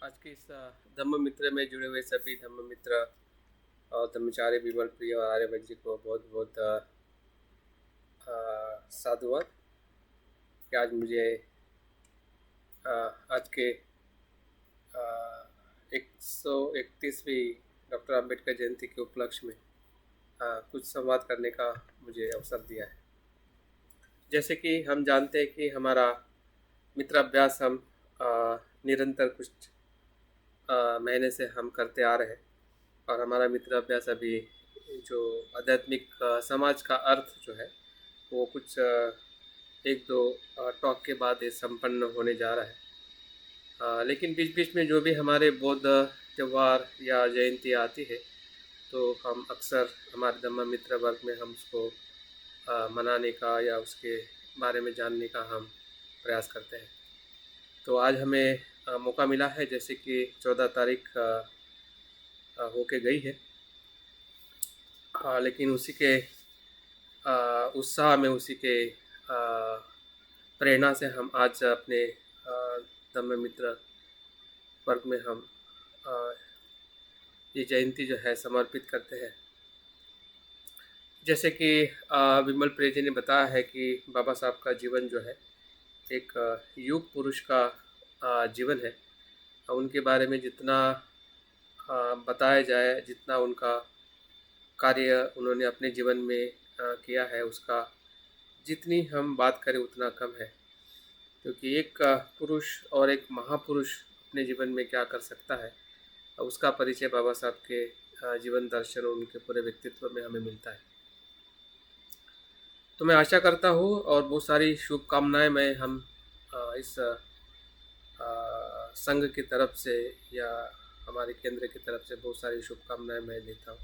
आज के इस धम्म मित्र में जुड़े हुए सभी धम्म मित्र और धर्मचारी विमल प्रिय और आर्यभट्ट जी को बहुत बहुत साधुवाद कि आज मुझे आज के 131वीं डॉक्टर अंबेडकर जयंती के उपलक्ष्य में कुछ संवाद करने का मुझे अवसर दिया है। जैसे कि हम जानते हैं कि हमारा मित्राभ्यास हम निरंतर कुछ महीने से हम करते आ रहे हैं और हमारा मित्राभ्यास अभी जो आध्यात्मिक समाज का अर्थ जो है वो कुछ एक दो टॉक के बाद ये संपन्न होने जा रहा है। लेकिन बीच बीच में जो भी हमारे बौद्ध त्यौहार या जयंती आती है तो हम अक्सर हमारे धम्म मित्र वर्ग में हम उसको मनाने का या उसके बारे में जानने का हम प्रयास करते हैं। तो आज हमें मौका मिला है, जैसे कि 14 तारीख होके गई है, लेकिन उसी के उत्साह में, उसी के प्रेरणा से हम आज अपने धम्म मित्र वर्ग में हम ये जयंती जो है समर्पित करते हैं। जैसे कि विमल प्रिय जी ने बताया है कि बाबा साहब का जीवन जो है एक युग पुरुष का जीवन है। उनके बारे में जितना बताया जाए, जितना उनका कार्य उन्होंने अपने जीवन में किया है, उसका जितनी हम बात करें उतना कम है, क्योंकि एक पुरुष और एक महापुरुष अपने जीवन में क्या कर सकता है उसका परिचय बाबा साहब के जीवन दर्शन और उनके पूरे व्यक्तित्व में हमें मिलता है। तो मैं आशा करता हूँ और बहुत सारी शुभकामनाएं मैं हम इस संघ की तरफ से या हमारे केंद्र की तरफ से बहुत सारी शुभकामनाएं मैं देता हूँ।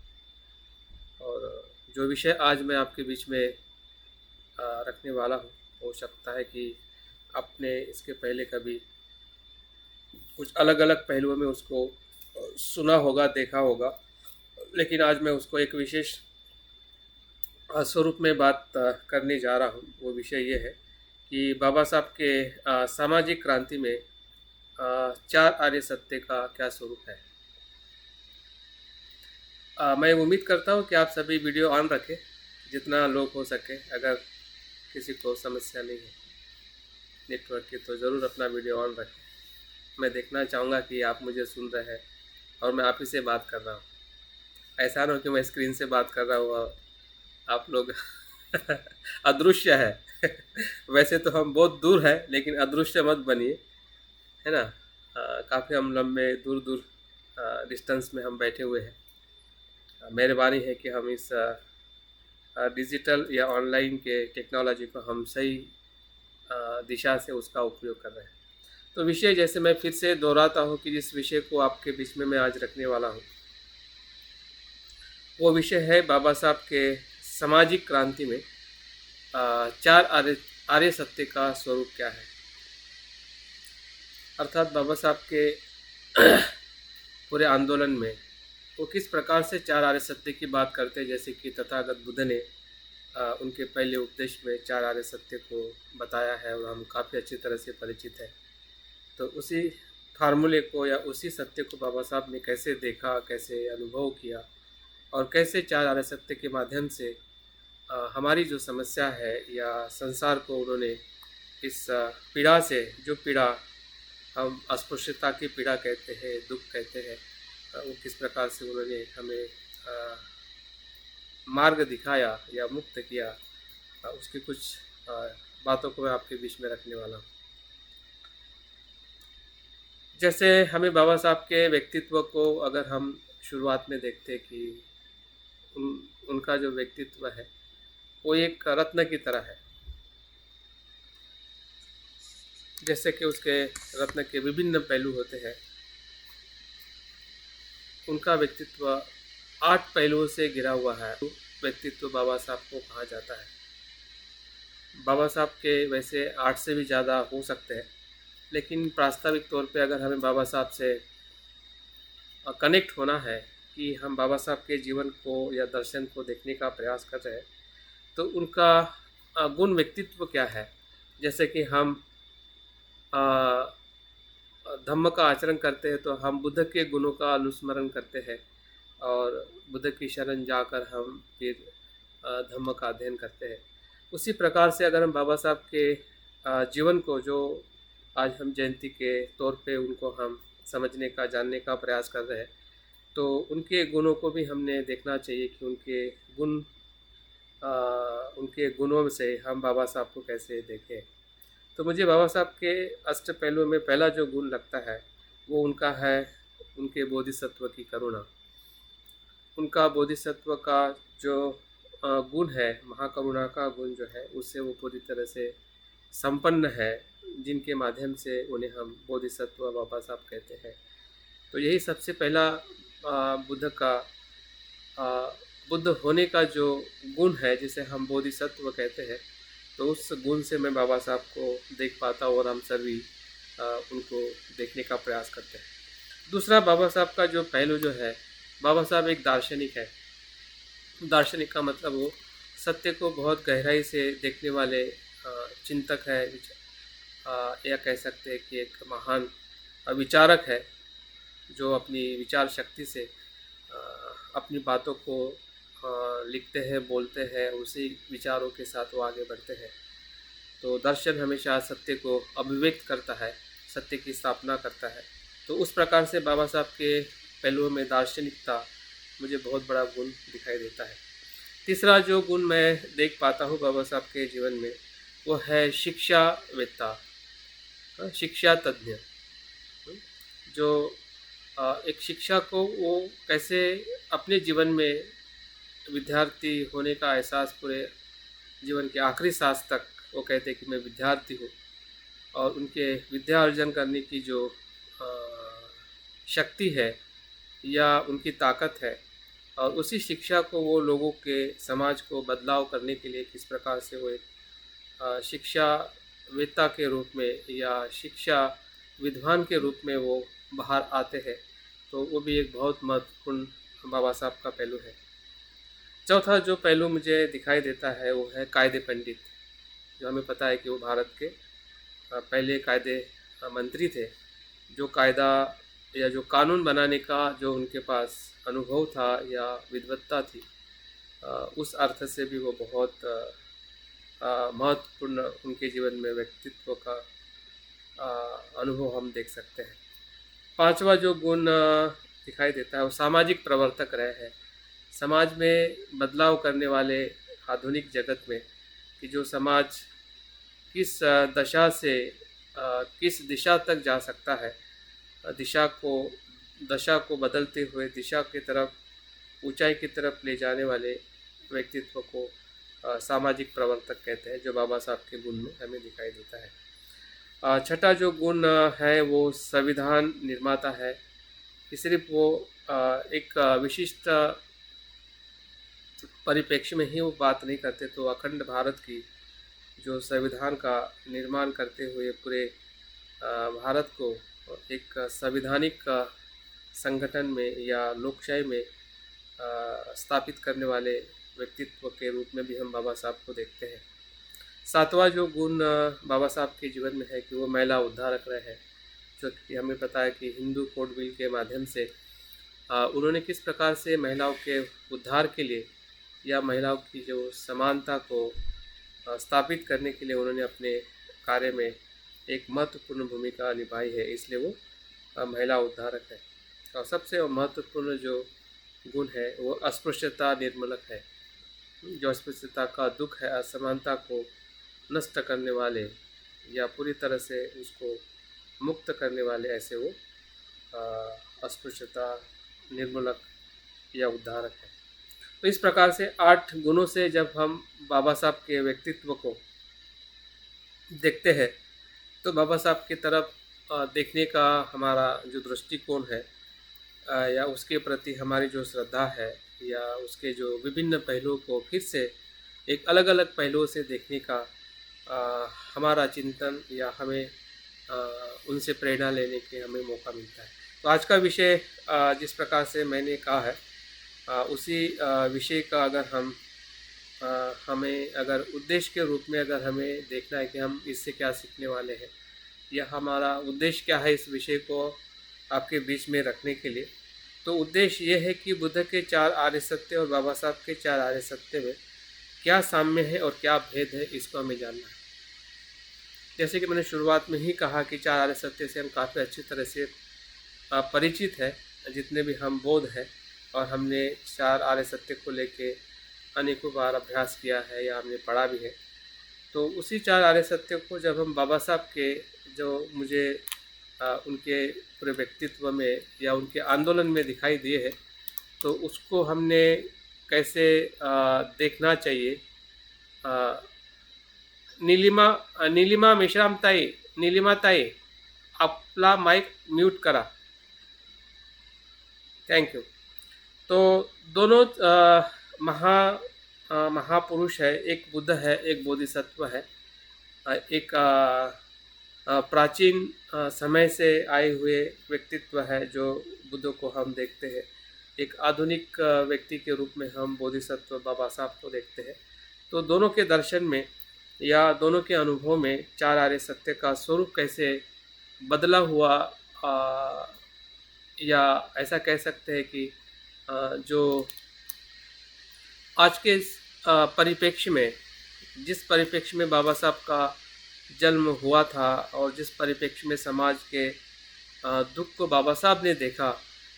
और जो विषय आज मैं आपके बीच में रखने वाला हूँ, हो सकता है कि आपने इसके पहले कभी कुछ अलग अलग पहलुओं में उसको सुना होगा, देखा होगा, लेकिन आज मैं उसको एक विशेष स्वरूप में बात करने जा रहा हूँ। वो विषय ये है कि बाबा साहब के सामाजिक क्रांति में 4 आर्य सत्य का क्या स्वरूप है। मैं उम्मीद करता हूँ कि आप सभी वीडियो ऑन रखें, जितना लोग हो सके। अगर किसी को समस्या नहीं है नेटवर्क की तो ज़रूर अपना वीडियो ऑन रखें। मैं देखना चाहूँगा कि आप मुझे सुन रहे हैं और मैं आप ही से बात कर रहा हूँ। ऐसा ना हो कि मैं स्क्रीन से बात कर रहा हूँ और आप लोग अदृश्य है। वैसे तो हम बहुत दूर हैं, लेकिन अदृश्य मत बनिए, है ना। काफ़ी हम लंबे दूर दूर डिस्टेंस में हम बैठे हुए हैं। मेहरबानी है कि हम इस डिजिटल या ऑनलाइन के टेक्नोलॉजी को हम सही दिशा से उसका उपयोग कर रहे हैं। तो विषय, जैसे मैं फिर से दोहराता हूँ कि जिस विषय को आपके बीच में मैं आज रखने वाला हूँ वो विषय है बाबा साहब के सामाजिक क्रांति में 4 आर्य सत्य का स्वरूप क्या है। अर्थात बाबा साहब के पूरे आंदोलन में वो किस प्रकार से 4 आर्य सत्य की बात करते हैं। जैसे कि तथागत बुद्ध ने उनके पहले उपदेश में 4 आर्य सत्य को बताया है और हम काफ़ी अच्छी तरह से परिचित हैं। तो उसी फार्मूले को या उसी सत्य को बाबा साहब ने कैसे देखा, कैसे अनुभव किया और कैसे 4 आर्य सत्य के माध्यम से हमारी जो समस्या है या संसार को उन्होंने इस पीड़ा से, जो पीड़ा हम अस्पृश्यता की पीड़ा कहते हैं, दुख कहते हैं, वो किस प्रकार से उन्होंने हमें मार्ग दिखाया या मुक्त किया, उसकी कुछ बातों को मैं आपके बीच में रखने वाला हूँ। जैसे हमें बाबा साहब के व्यक्तित्व को अगर हम शुरुआत में देखते कि उनका जो व्यक्तित्व है वो एक रत्न की तरह है। जैसे कि उसके रत्न के विभिन्न पहलू होते हैं, उनका व्यक्तित्व 8 पहलुओं से घिरा हुआ है। व्यक्तित्व बाबा साहब को कहा जाता है। बाबा साहब के वैसे 8 से भी ज़्यादा हो सकते हैं, लेकिन प्रास्ताविक तौर पे अगर हमें बाबा साहब से कनेक्ट होना है कि हम बाबा साहब के जीवन को या दर्शन को देखने का प्रयास कर रहे हैं, तो उनका गुण व्यक्तित्व क्या है। जैसे कि हम धम्म का आचरण करते हैं तो हम बुद्ध के गुणों का अनुस्मरण करते हैं और बुद्ध की शरण जाकर हम फिर धम्म का अध्ययन करते हैं। उसी प्रकार से अगर हम बाबा साहब के जीवन को, जो आज हम जयंती के तौर पे उनको हम समझने का, जानने का प्रयास कर रहे हैं, तो उनके गुणों को भी हमने देखना चाहिए कि अ, उनके गुणों से हम बाबा साहब को कैसे देखें। तो मुझे बाबा साहब के अष्ट पहलुओं में पहला जो गुण लगता है वो उनका है, उनके बोधिसत्व की करुणा। उनका बोधिसत्व का जो गुण है, महाकरुणा का गुण जो है, उससे वो पूरी तरह से संपन्न है, जिनके माध्यम से उन्हें हम बोधिसत्व बाबा साहब कहते हैं। तो यही सबसे पहला बुद्ध का अ, बुद्ध होने का जो गुण है, जिसे हम बोधिसत्व कहते हैं, तो उस गुण से मैं बाबा साहब को देख पाता हूँ और हम सभी उनको देखने का प्रयास करते हैं। दूसरा बाबा साहब का जो पहलू जो है, बाबा साहब एक दार्शनिक है। दार्शनिक का मतलब वो सत्य को बहुत गहराई से देखने वाले चिंतक है, या कह सकते हैं कि एक महान विचारक है, जो अपनी विचार शक्ति से अपनी बातों को लिखते हैं, बोलते हैं, उसी विचारों के साथ वो आगे बढ़ते हैं। तो दर्शन हमेशा सत्य को अभिव्यक्त करता है, सत्य की स्थापना करता है। तो उस प्रकार से बाबा साहब के पहलुओं में दार्शनिकता मुझे बहुत बड़ा गुण दिखाई देता है। तीसरा जो गुण मैं देख पाता हूँ बाबा साहब के जीवन में, वो है शिक्षावेत्ता, शिक्षा तज्ञ। जो एक शिक्षा को वो कैसे अपने जीवन में विद्यार्थी होने का एहसास पूरे जीवन के आखिरी सांस तक वो कहते हैं कि मैं विद्यार्थी हूँ, और उनके विद्या अर्जन करने की जो शक्ति है या उनकी ताकत है, और उसी शिक्षा को वो लोगों के, समाज को बदलाव करने के लिए किस प्रकार से वो एक शिक्षावेत्ता के रूप में या शिक्षा विद्वान के रूप में वो बाहर आते हैं। तो वो भी एक बहुत महत्वपूर्ण बाबा साहब का पहलू है। चौथा जो पहलू मुझे दिखाई देता है वो है कायदे पंडित। जो हमें पता है कि वो भारत के पहले कायदे मंत्री थे। जो कायदा या जो कानून बनाने का जो उनके पास अनुभव था या विद्वत्ता थी, उस अर्थ से भी वो बहुत महत्वपूर्ण उनके जीवन में व्यक्तित्व का अनुभव हम देख सकते हैं। पांचवा जो गुण दिखाई देता है वो सामाजिक प्रवर्तक रहे हैं। समाज में बदलाव करने वाले आधुनिक जगत में कि जो समाज किस दशा से किस दिशा तक जा सकता है, दशा को बदलते हुए दिशा की तरफ, ऊंचाई की तरफ ले जाने वाले व्यक्तित्व को सामाजिक प्रवर्तक कहते हैं, जो बाबा साहब के गुण में हमें दिखाई देता है। छठा जो गुण है वो संविधान निर्माता है। कि सिर्फ वो एक विशिष्ट परिप्रेक्ष्य में ही वो बात नहीं करते, तो अखंड भारत की जो संविधान का निर्माण करते हुए पूरे भारत को एक संवैधानिक संगठन में या लोकशाही में स्थापित करने वाले व्यक्तित्व के रूप में भी हम बाबा साहब को देखते हैं। सातवां जो गुण बाबा साहब के जीवन में है कि वो महिला उद्धारक रहे हैं। जो कि हमें पता है कि हिंदू कोड बिल के माध्यम से उन्होंने किस प्रकार से महिलाओं के उद्धार के लिए या महिलाओं की जो समानता को स्थापित करने के लिए उन्होंने अपने कार्य में एक महत्वपूर्ण भूमिका निभाई है, इसलिए वो महिला उद्धारक है। और सबसे महत्वपूर्ण जो गुण है वो अस्पृश्यता निर्मूलक है। जो अस्पृश्यता का दुख है, असमानता को नष्ट करने वाले या पूरी तरह से उसको मुक्त करने वाले, ऐसे वो अस्पृश्यता निर्मूलक या उद्धारक है। तो इस प्रकार से 8 गुणों से जब हम बाबा साहब के व्यक्तित्व को देखते हैं, तो बाबा साहब की तरफ देखने का हमारा जो दृष्टिकोण है या उसके प्रति हमारी जो श्रद्धा है या उसके जो विभिन्न पहलुओं को फिर से एक अलग अलग पहलुओं से देखने का हमारा चिंतन या हमें उनसे प्रेरणा लेने के हमें मौका मिलता है। तो आज का विषय जिस प्रकार से मैंने कहा है, उसी विषय का अगर हमें अगर उद्देश्य के रूप में अगर हमें देखना है कि हम इससे क्या सीखने वाले हैं, या हमारा उद्देश्य क्या है इस विषय को आपके बीच में रखने के लिए। तो उद्देश्य ये है कि बुद्ध के 4 आर्य सत्य और बाबा साहब के 4 आर्य सत्य में क्या साम्य है और क्या भेद है, इसको हमें जानना है। जैसे कि मैंने शुरुआत में ही कहा कि 4 आर्य सत्य से हम काफ़ी अच्छी तरह से परिचित है, जितने भी हम बौद्ध हैं, और हमने 4 आर्य सत्य को लेके अनेकों बार अभ्यास किया है या हमने पढ़ा भी है। तो उसी 4 आर्य सत्य को जब हम बाबा साहब के जो मुझे उनके पूरे व्यक्तित्व में या उनके आंदोलन में दिखाई दिए है, तो उसको हमने कैसे देखना चाहिए। नीलिमा मेश्राम ताई, नीलिमा ताई, आपला माइक म्यूट करा, थैंक यू। तो दोनों महापुरुष है, एक बुद्ध है, एक बोधिसत्व है। एक प्राचीन समय से आए हुए व्यक्तित्व है जो बुद्ध को हम देखते हैं। एक आधुनिक व्यक्ति के रूप में हम बोधिसत्व बाबा साहब को देखते हैं। तो दोनों के दर्शन में या दोनों के अनुभव में 4 आर्य सत्य का स्वरूप कैसे बदला हुआ, या ऐसा कह सकते हैं कि जो आज के परिप्रेक्ष्य में, जिस परिप्रेक्ष्य में बाबा साहब का जन्म हुआ था और जिस परिप्रेक्ष्य में समाज के दुख को बाबा साहब ने देखा,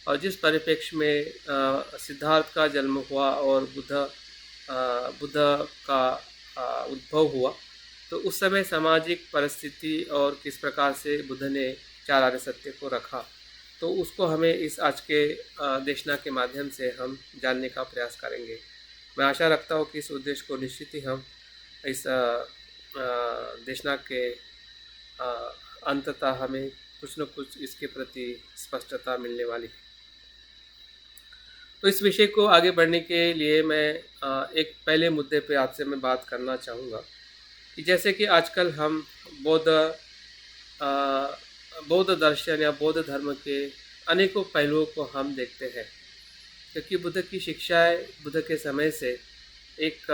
और जिस परिप्रेक्ष्य में सिद्धार्थ का जन्म हुआ और बुद्ध का उद्भव हुआ, तो उस समय सामाजिक परिस्थिति और किस प्रकार से बुद्ध ने 4 आर्य सत्य को रखा, तो उसको हमें इस आज के देशना के माध्यम से हम जानने का प्रयास करेंगे। मैं आशा रखता हूँ कि इस उद्देश्य को निश्चित ही हम इस देशना के अंततः हमें कुछ न कुछ इसके प्रति स्पष्टता मिलने वाली है। तो इस विषय को आगे बढ़ने के लिए मैं एक पहले मुद्दे पे आपसे मैं बात करना चाहूँगा कि जैसे कि आजकल हम बौद्ध दर्शन या बौद्ध धर्म के अनेकों पहलुओं को हम देखते हैं, क्योंकि बुद्ध की शिक्षाएं बुद्ध के समय से एक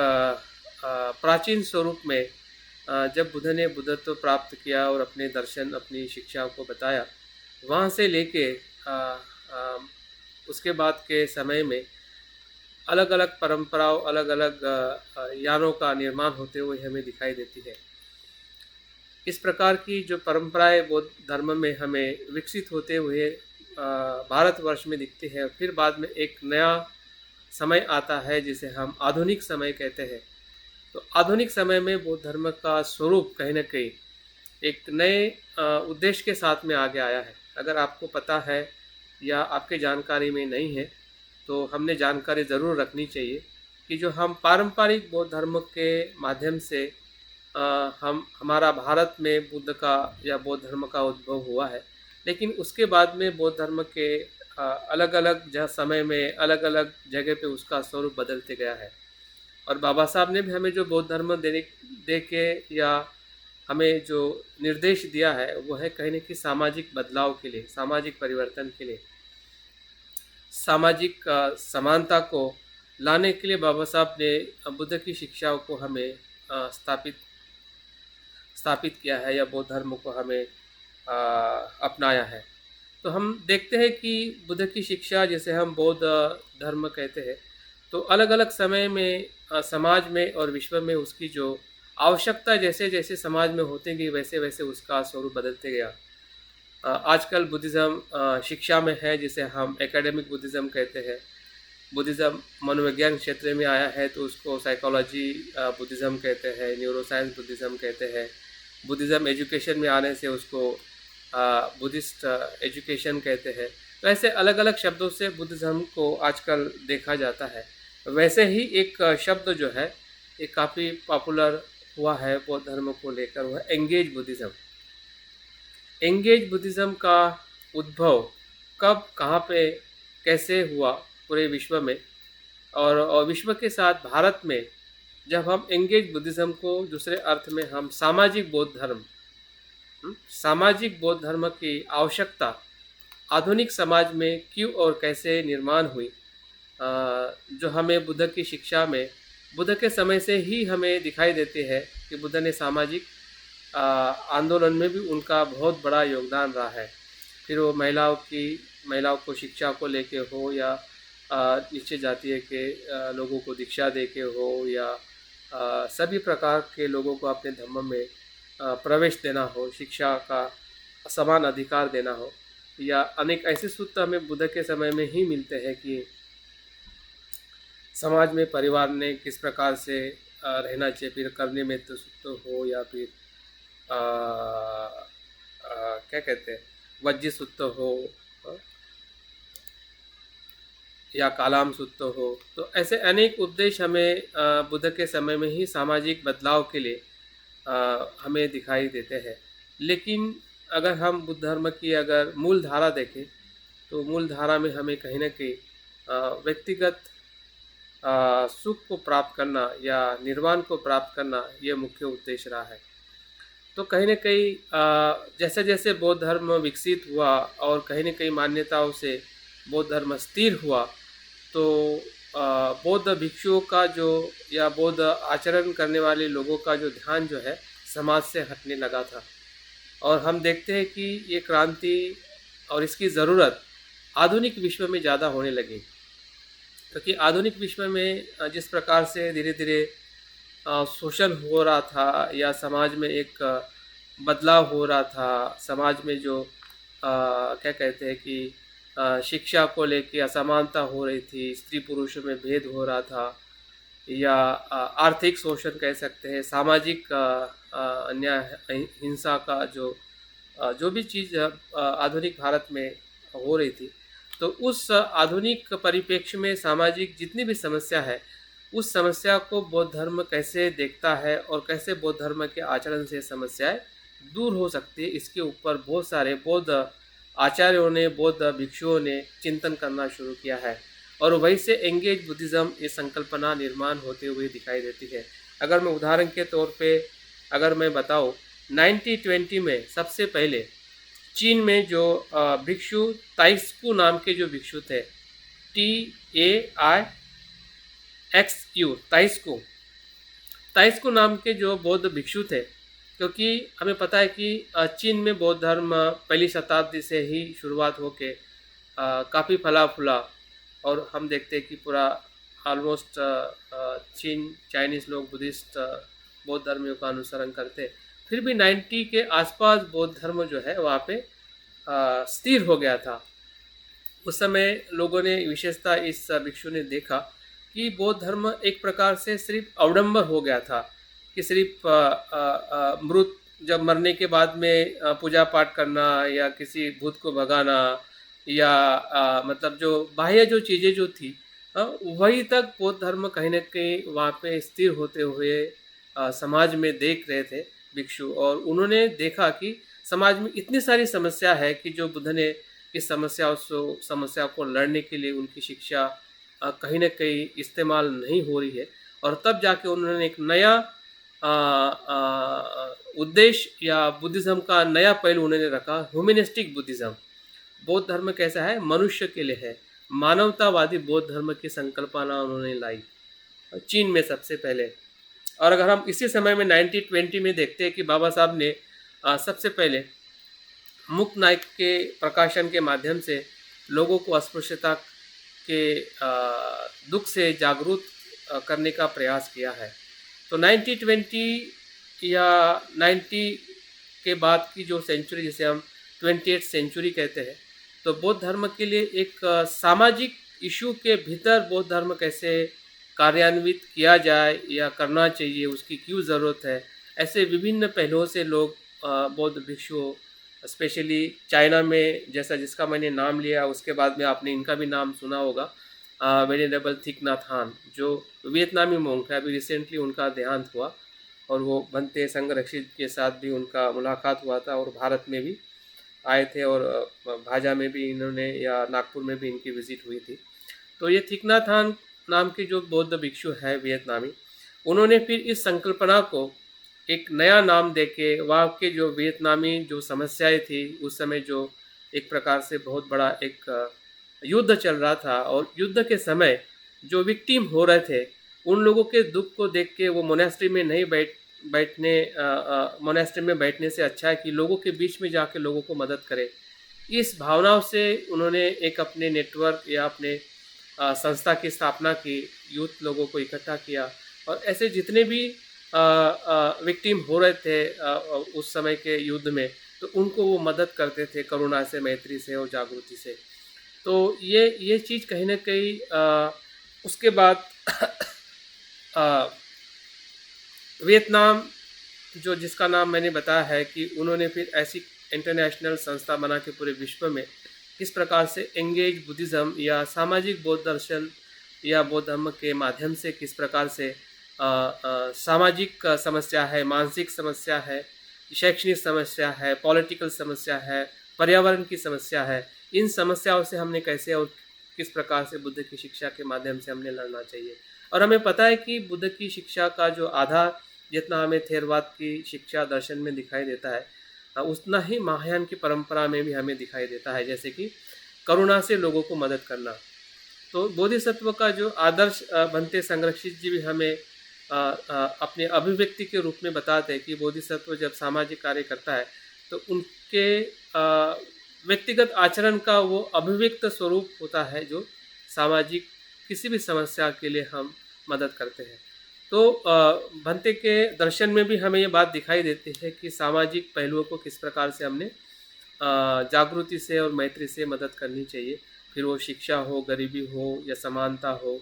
प्राचीन स्वरूप में जब बुद्ध ने बुद्धत्व प्राप्त किया और अपने दर्शन अपनी शिक्षाओं को बताया, वहाँ से लेके उसके बाद के समय में अलग अलग परंपराओं, अलग अलग यानों का निर्माण होते हुए हमें दिखाई देती है। इस प्रकार की जो परंपराएं बौद्ध धर्म में हमें विकसित होते हुए भारतवर्ष में दिखती है, फिर बाद में एक नया समय आता है जिसे हम आधुनिक समय कहते हैं। तो आधुनिक समय में बौद्ध धर्म का स्वरूप कहीं ना कहीं एक नए उद्देश्य के साथ में आगे आया है। अगर आपको पता है या आपके जानकारी में नहीं है, तो हमने जानकारी ज़रूर रखनी चाहिए कि जो हम पारंपरिक बौद्ध धर्म के माध्यम से हमारा भारत में बुद्ध का या बौद्ध धर्म का उद्भव हुआ है, लेकिन उसके बाद में बौद्ध धर्म के अलग अलग समय में अलग अलग जगह पे उसका स्वरूप बदलते गया है। और बाबा साहब ने भी हमें जो बौद्ध धर्म दे के या हमें जो निर्देश दिया है, वो है कहीं न कहीं सामाजिक बदलाव के लिए, सामाजिक परिवर्तन के लिए, सामाजिक समानता को लाने के लिए बाबा साहब ने बुद्ध की शिक्षाओं को हमें स्थापित किया है या बौद्ध धर्म को हमें अपनाया है। तो हम देखते हैं कि बुद्ध की शिक्षा, जिसे हम बौद्ध धर्म कहते हैं, तो अलग अलग समय में समाज में और विश्व में उसकी जो आवश्यकता जैसे जैसे समाज में होती गई, वैसे वैसे उसका स्वरूप बदलते गया। आजकल बुद्धिज़्म शिक्षा में है, जिसे हम एकेडमिक बुद्धिज़्म कहते हैं। बुद्धिज़्म मनोविज्ञान क्षेत्र में आया है तो उसको साइकोलॉजी बुद्धिज़्म कहते हैं, न्यूरोसाइंस बुद्धिज़्म कहते हैं। बुद्धिज़्म एजुकेशन में आने से उसको बुद्धिस्ट एजुकेशन कहते हैं। तो ऐसे अलग अलग शब्दों से बुद्ध धर्म को आजकल देखा जाता है। वैसे ही एक शब्द जो है ये काफ़ी पॉपुलर हुआ है बौद्ध धर्म को लेकर, हुआ एंगेज बुद्धिज़्म। एंगेज बुद्धिज़्म का उद्भव कब, कहाँ पे, कैसे हुआ पूरे विश्व में, और विश्व के साथ भारत में जब हम एंगेज बुद्धिज़्म को दूसरे अर्थ में हम सामाजिक बौद्ध धर्म, सामाजिक बौद्ध धर्म की आवश्यकता आधुनिक समाज में क्यों और कैसे निर्माण हुई, जो हमें बुद्ध की शिक्षा में बुद्ध के समय से ही हमें दिखाई देती है कि बुद्ध ने सामाजिक आंदोलन में भी उनका बहुत बड़ा योगदान रहा है। फिर वो महिलाओं को शिक्षा को लेके हो या नीचे जातीय के लोगों को दीक्षा दे के हो या सभी प्रकार के लोगों को अपने धर्म में प्रवेश देना हो, शिक्षा का समान अधिकार देना हो, या अनेक ऐसे सूत्र हमें बुद्ध के समय में ही मिलते हैं कि समाज में परिवार ने किस प्रकार से रहना चाहिए, फिर करने में तो सूत्र हो या फिर क्या कहते हैं वज्जी सूत्र हो या कालाम सूत्र हो। तो ऐसे अनेक उपदेश हमें बुद्ध के समय में ही सामाजिक बदलाव के लिए हमें दिखाई देते हैं। लेकिन अगर हम बुद्ध धर्म की अगर मूल धारा देखें तो मूल धारा में हमें कहीं ना कहीं व्यक्तिगत सुख को प्राप्त करना या निर्वाण को प्राप्त करना ये मुख्य उद्देश्य रहा है। तो कहीं ना कहीं जैसे जैसे बौद्ध धर्म विकसित हुआ और कहीं ना कहीं मान्यताओं से बौद्ध धर्म स्थिर हुआ, तो बौद्ध भिक्षुओं का जो या बौद्ध आचरण करने वाले लोगों का जो ध्यान जो है समाज से हटने लगा था। और हम देखते हैं कि ये क्रांति और इसकी ज़रूरत आधुनिक विश्व में ज़्यादा होने लगी, क्योंकि आधुनिक विश्व में जिस प्रकार से धीरे धीरे शोषण हो रहा था या समाज में एक बदलाव हो रहा था, समाज में जो क्या कहते हैं कि शिक्षा को लेके असमानता हो रही थी, स्त्री पुरुषों में भेद हो रहा था, या आर्थिक शोषण कह सकते हैं, सामाजिक अन्याय हिंसा का जो भी चीज़ आधुनिक भारत में हो रही थी, तो उस आधुनिक परिप्रेक्ष्य में सामाजिक जितनी भी समस्या है उस समस्या को बौद्ध धर्म कैसे देखता है और कैसे बौद्ध धर्म के आचरण से समस्याएं दूर हो सकती है, इसके ऊपर बहुत सारे बौद्ध आचार्यों ने, बौद्ध भिक्षुओं ने चिंतन करना शुरू किया है। और वहीं से एंगेज बुद्धिज़्म ये संकल्पना निर्माण होते हुए दिखाई देती है। अगर मैं उदाहरण के तौर पे अगर मैं बताऊँ, 1920 में सबसे पहले चीन में जो भिक्षु ताइस्कू नाम के जो भिक्षु थे, TAIXU, ताइस्कू नाम के जो बौद्ध भिक्षु थे, क्योंकि हमें पता है कि चीन में बौद्ध धर्म पहली शताब्दी से ही शुरुआत होके काफ़ी फला फूला, और हम देखते हैं कि पूरा ऑलमोस्ट चाइनीज़ लोग बुद्धिस्ट बौद्ध धर्मियों का अनुसरण करते। फिर भी 90 के आसपास बौद्ध धर्म जो है वहाँ पे स्थिर हो गया था। उस समय लोगों ने विशेषता इस भिक्षु ने देखा कि बौद्ध धर्म एक प्रकार से सिर्फ अवडंबर हो गया था, कि सिर्फ मृत जब मरने के बाद में पूजा पाठ करना या किसी भूत को भगाना या मतलब जो बाह्य जो चीज़ें जो थी वही तक बौद्ध धर्म कहीं ना कहीं वहाँ पे स्थिर होते हुए समाज में देख रहे थे भिक्षु। और उन्होंने देखा कि समाज में इतनी सारी समस्या है कि जो बुद्ध ने इस समस्या को लड़ने के लिए उनकी शिक्षा कहीं ना कहीं इस्तेमाल नहीं हो रही है। और तब जाके उन्होंने एक नया उद्देश्य या बुद्धिज़्म का नया पहलू उन्होंने रखा, ह्यूमनिस्टिक बुद्धिज़्म। बौद्ध धर्म कैसा है, मनुष्य के लिए है, मानवतावादी बौद्ध धर्म की संकल्पना उन्होंने लाई चीन में सबसे पहले। और अगर हम इसी समय में 1920 में देखते हैं कि बाबा साहब ने सबसे पहले मुक्त नायक के प्रकाशन के माध्यम से लोगों को अस्पृश्यता के दुख से जागरूक करने का प्रयास किया है। तो 1920 या 90 के बाद की जो सेंचुरी, जिसे हम 28th सेंचुरी कहते हैं, तो बौद्ध धर्म के लिए एक सामाजिक इशू के भीतर बौद्ध धर्म कैसे कार्यान्वित किया जाए या करना चाहिए, उसकी क्यों ज़रूरत है, ऐसे विभिन्न पहलुओं से लोग बौद्ध भिक्षुओं, स्पेशली चाइना में जैसा जिसका मैंने नाम लिया, उसके बाद में आपने इनका भी नाम सुना होगा, वेनेरेबल थिक नाथ हान, जो वियतनामी मोंक है। अभी रिसेंटली उनका देहांत हुआ और वो बनते संरक्षित के साथ भी उनका मुलाकात हुआ था और भारत में भी आए थे और भाजा में भी इन्होंने या नागपुर में भी इनकी विज़िट हुई थी। तो ये थिक नाथ हान नाम के जो बौद्ध भिक्षु है वियतनामी, उन्होंने फिर इस संकल्पना को एक नया नाम देके वहाँ के जो वियतनामी जो समस्याएं थी उस समय, जो एक प्रकार से बहुत बड़ा एक युद्ध चल रहा था और युद्ध के समय जो विक्टिम हो रहे थे उन लोगों के दुख को देख के वो मोनेस्ट्री में नहीं मोनेस्ट्री में बैठने से अच्छा है कि लोगों के बीच में जाके लोगों को मदद करे। इस भावनाओं से उन्होंने एक अपने नेटवर्क या अपने संस्था की स्थापना की, यूथ लोगों को इकट्ठा किया और ऐसे जितने भी विक्टिम हो रहे थे उस समय के युद्ध में, तो उनको वो मदद करते थे करुणा से, मैत्री से और जागृति से। तो ये चीज़ कहीं न कहीं उसके बाद अ, वियतनाम जो जिसका नाम मैंने बताया है कि उन्होंने फिर ऐसी इंटरनेशनल संस्था बना के पूरे विश्व में किस प्रकार से एंगेज बुद्धिज़्म या सामाजिक बौद्ध दर्शन या बौद्ध धर्म के माध्यम से किस प्रकार से सामाजिक समस्या है, मानसिक समस्या है, शैक्षणिक समस्या है, पॉलिटिकल समस्या है, पर्यावरण की समस्या है, इन समस्याओं से हमने कैसे और किस प्रकार से बुद्ध की शिक्षा के माध्यम से हमने लड़ना चाहिए। और हमें पता है कि बुद्ध की शिक्षा का जो आधार जितना हमें थेरवाद की शिक्षा दर्शन में दिखाई देता है, उतना ही महायान की परंपरा में भी हमें दिखाई देता है, जैसे कि करुणा से लोगों को मदद करना। तो बोधिसत्व का जो आदर्श बनते संरक्षित जी भी हमें अपने अभिव्यक्ति के रूप में बताते हैं कि बोधिसत्व जब सामाजिक कार्य करता है तो उनके व्यक्तिगत आचरण का वो अभिव्यक्त स्वरूप होता है जो सामाजिक किसी भी समस्या के लिए हम मदद करते हैं। तो भंते के दर्शन में भी हमें ये बात दिखाई देती है कि सामाजिक पहलुओं को किस प्रकार से हमने जागृति से और मैत्री से मदद करनी चाहिए, फिर वो शिक्षा हो, गरीबी हो या समानता हो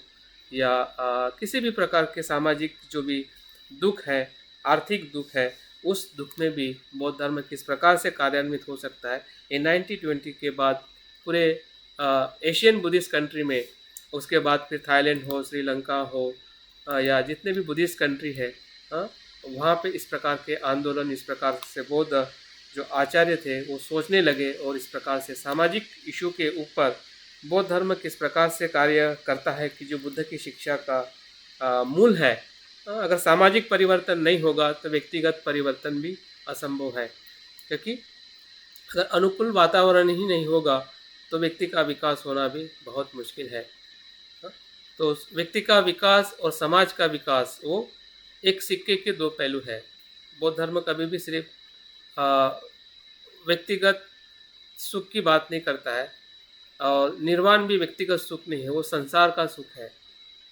या किसी भी प्रकार के सामाजिक जो भी दुख है, आर्थिक दुख है, उस दुख में भी बौद्ध धर्म किस प्रकार से कार्यान्वित हो सकता है। ये 1920 के बाद पूरे एशियन बुद्धिस्ट कंट्री में, उसके बाद फिर थाईलैंड हो, श्रीलंका हो या जितने भी बुद्धिस्ट कंट्री है, वहाँ पे इस प्रकार के आंदोलन, इस प्रकार से बौद्ध जो आचार्य थे वो सोचने लगे और इस प्रकार से सामाजिक इशू के ऊपर बौद्ध धर्म किस प्रकार से कार्य करता है कि जो बुद्ध की शिक्षा का मूल है। अगर सामाजिक परिवर्तन नहीं होगा तो व्यक्तिगत परिवर्तन भी असंभव है, क्योंकि अगर अनुकूल वातावरण ही नहीं होगा तो व्यक्ति का विकास होना भी बहुत मुश्किल है। तो व्यक्ति का विकास और समाज का विकास वो एक सिक्के के दो पहलू है। बौद्ध धर्म कभी भी सिर्फ व्यक्तिगत सुख की बात नहीं करता है और निर्वाण भी व्यक्तिगत सुख नहीं है, वो संसार का सुख है।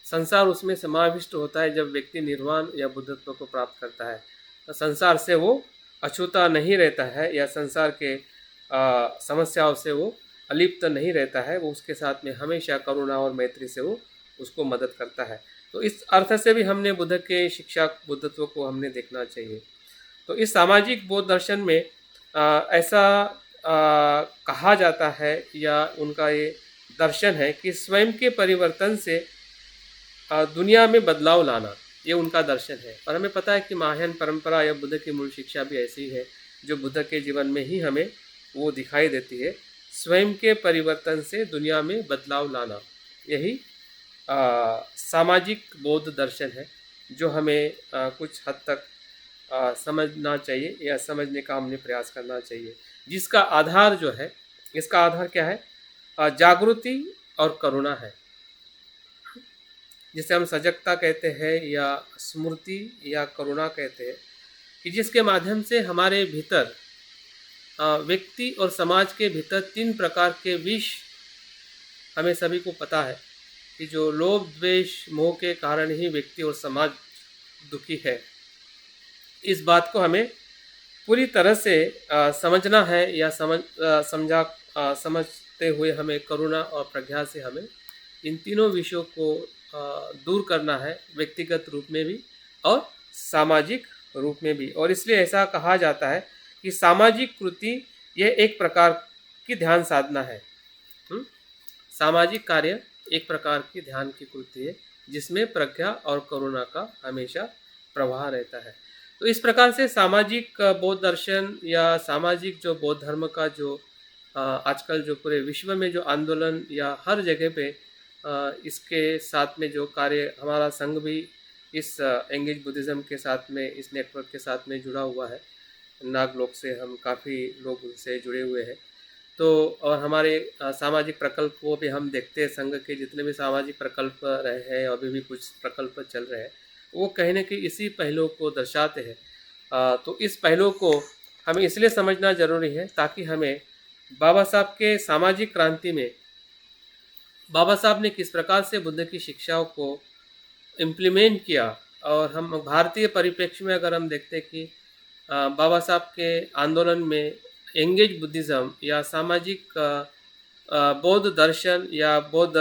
संसार उसमें समाविष्ट होता है जब व्यक्ति निर्वाण या बुद्धत्व को प्राप्त करता है। तो संसार से वो अछूता नहीं रहता है या संसार के समस्याओं से वो अलिप्त नहीं रहता है, वो उसके साथ में हमेशा करुणा और मैत्री से वो उसको मदद करता है। तो इस अर्थ से भी हमने बुद्ध के शिक्षा, बुद्धत्व को हमने देखना चाहिए। तो इस सामाजिक बौद्ध दर्शन में ऐसा कहा जाता है या उनका ये दर्शन है कि स्वयं के परिवर्तन से दुनिया में बदलाव लाना, ये उनका दर्शन है। और हमें पता है कि महायान परंपरा या बुद्ध की मूल शिक्षा भी ऐसी है जो बुद्ध के जीवन में ही हमें वो दिखाई देती है। स्वयं के परिवर्तन से दुनिया में बदलाव लाना, यही सामाजिक बौद्ध दर्शन है जो हमें कुछ हद तक समझना चाहिए या समझने का हमने प्रयास करना चाहिए, जिसका आधार जो है, इसका आधार क्या है? जागृति और करुणा है, जिसे हम सजगता कहते हैं या स्मृति या करुणा कहते हैं, कि जिसके माध्यम से हमारे भीतर व्यक्ति और समाज के भीतर तीन प्रकार के विष, हमें सभी को पता है कि जो लोभ, द्वेष, मोह के कारण ही व्यक्ति और समाज दुखी है। इस बात को हमें पूरी तरह से समझना है या समझते हुए हमें करुणा और प्रज्ञा से हमें इन तीनों विषयों को दूर करना है, व्यक्तिगत रूप में भी और सामाजिक रूप में भी। और इसलिए ऐसा कहा जाता है कि सामाजिक कृति यह एक प्रकार की ध्यान साधना है। सामाजिक कार्य एक प्रकार की ध्यान की कृति है जिसमें प्रज्ञा और करुणा का हमेशा प्रवाह रहता है। तो इस प्रकार से सामाजिक बौद्ध दर्शन या सामाजिक जो बौद्ध धर्म का जो आजकल जो पूरे विश्व में जो आंदोलन या हर जगह पे इसके साथ में जो कार्य, हमारा संघ भी इस एंगेज बुद्धिज़्म के साथ में, इस नेटवर्क के साथ में जुड़ा हुआ है। नागलोक से हम काफ़ी लोग उससे जुड़े हुए हैं। तो और हमारे सामाजिक प्रकल्प को भी हम देखते हैं, संघ के जितने भी सामाजिक प्रकल्प रहे हैं, अभी भी कुछ प्रकल्प चल रहे हैं, वो कहीं न कहीं इसी पहलू को दर्शाते हैं। तो इस पहलू को हमें इसलिए समझना ज़रूरी है ताकि हमें बाबा साहब के सामाजिक क्रांति में बाबा साहब ने किस प्रकार से बुद्ध की शिक्षाओं को इम्प्लीमेंट किया। और हम भारतीय परिप्रेक्ष्य में अगर हम देखते हैं कि बाबा साहब के आंदोलन में एंगेज बुद्धिज़्म या सामाजिक बौद्ध दर्शन या बौद्ध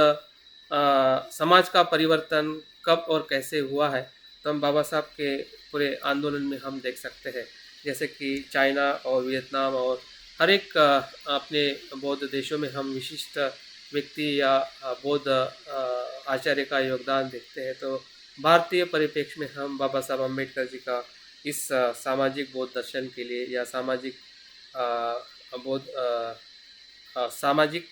समाज का परिवर्तन कब और कैसे हुआ है, तो हम बाबा साहब के पूरे आंदोलन में हम देख सकते हैं। जैसे कि चाइना और वियतनाम और हर एक अपने बौद्ध देशों में हम विशिष्ट व्यक्ति या बौद्ध आचार्य का योगदान देखते हैं। तो भारतीय परिप्रेक्ष्य में हम बाबा साहब अम्बेडकर जी का इस सामाजिक बौद्ध दर्शन के लिए या सामाजिक बौद्ध सामाजिक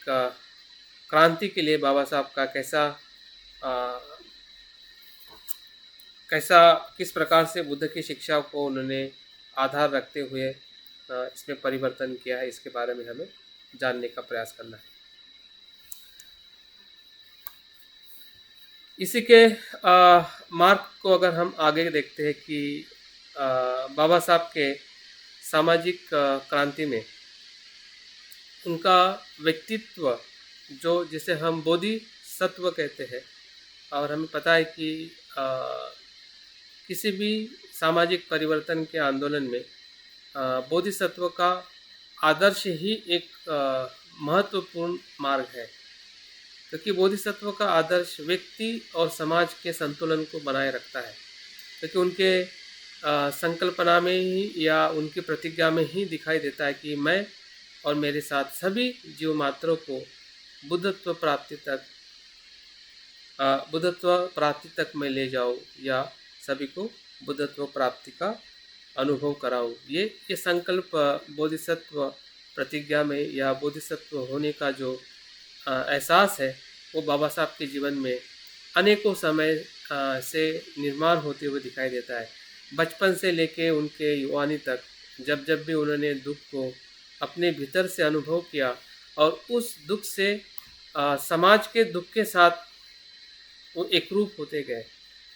क्रांति के लिए बाबा साहब का अ, कैसा किस प्रकार से बुद्ध की शिक्षा को उन्होंने आधार रखते हुए इसमें परिवर्तन किया है, इसके बारे में हमें जानने का प्रयास करना है। इसी के मार्ग को अगर हम आगे देखते हैं कि बाबा साहब के सामाजिक क्रांति में उनका व्यक्तित्व जो जिसे हम बोधिसत्व कहते हैं, और हमें पता है कि किसी भी सामाजिक परिवर्तन के आंदोलन में बोधिसत्व का आदर्श ही एक महत्वपूर्ण मार्ग है, क्योंकि बोधिसत्व का आदर्श व्यक्ति और समाज के संतुलन को बनाए रखता है। क्योंकि उनके संकल्पना में ही या उनकी प्रतिज्ञा में ही दिखाई देता है कि मैं और मेरे साथ सभी जीव मात्रों को बुद्धत्व प्राप्ति तक मैं ले जाऊँ या सभी को बुद्धत्व प्राप्ति का अनुभव कराऊँ। ये संकल्प बोधिसत्व प्रतिज्ञा में या बोधिसत्व होने का जो एहसास है, वो बाबा साहब के जीवन में अनेकों समय से निर्माण होते हुए दिखाई देता है। बचपन से लेके उनके युवानी तक जब जब भी उन्होंने दुख को अपने भीतर से अनुभव किया और उस दुख से समाज के दुख के साथ वो एकरूप होते गए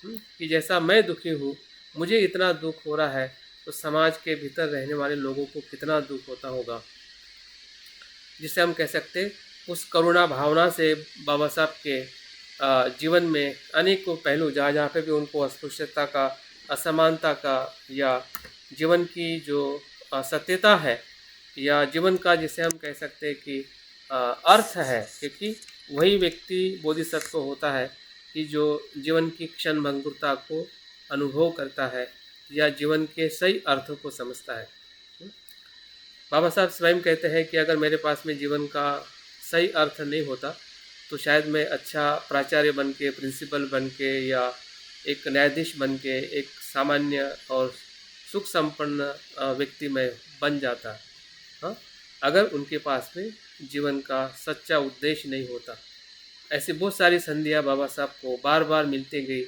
कि जैसा मैं दुखी हूँ, मुझे इतना दुख हो रहा है, तो समाज के भीतर रहने वाले लोगों को कितना दुख होता होगा। जिसे हम कह सकते उस करुणा भावना से बाबा साहब के जीवन में अनेकों पहलू जहाँ जहाँ पे भी उनको अस्पृश्यता का, असमानता का या जीवन की जो सत्यता है या जीवन का जिसे हम कह सकते हैं कि अर्थ है, क्योंकि वही व्यक्ति बोधिसत्व होता है कि जो जीवन की क्षण भंगुरता को अनुभव करता है या जीवन के सही अर्थों को समझता है। बाबा साहब स्वयं कहते हैं कि अगर मेरे पास में जीवन का सही अर्थ नहीं होता तो शायद मैं अच्छा प्राचार्य बन के, प्रिंसिपल बन के या एक न्यायाधीश बन के एक सामान्य और सुख संपन्न व्यक्ति में बन जाता। हाँ, अगर उनके पास में जीवन का सच्चा उद्देश्य नहीं होता। ऐसी बहुत सारी संधियाँ बाबा साहब को बार बार मिलती गई,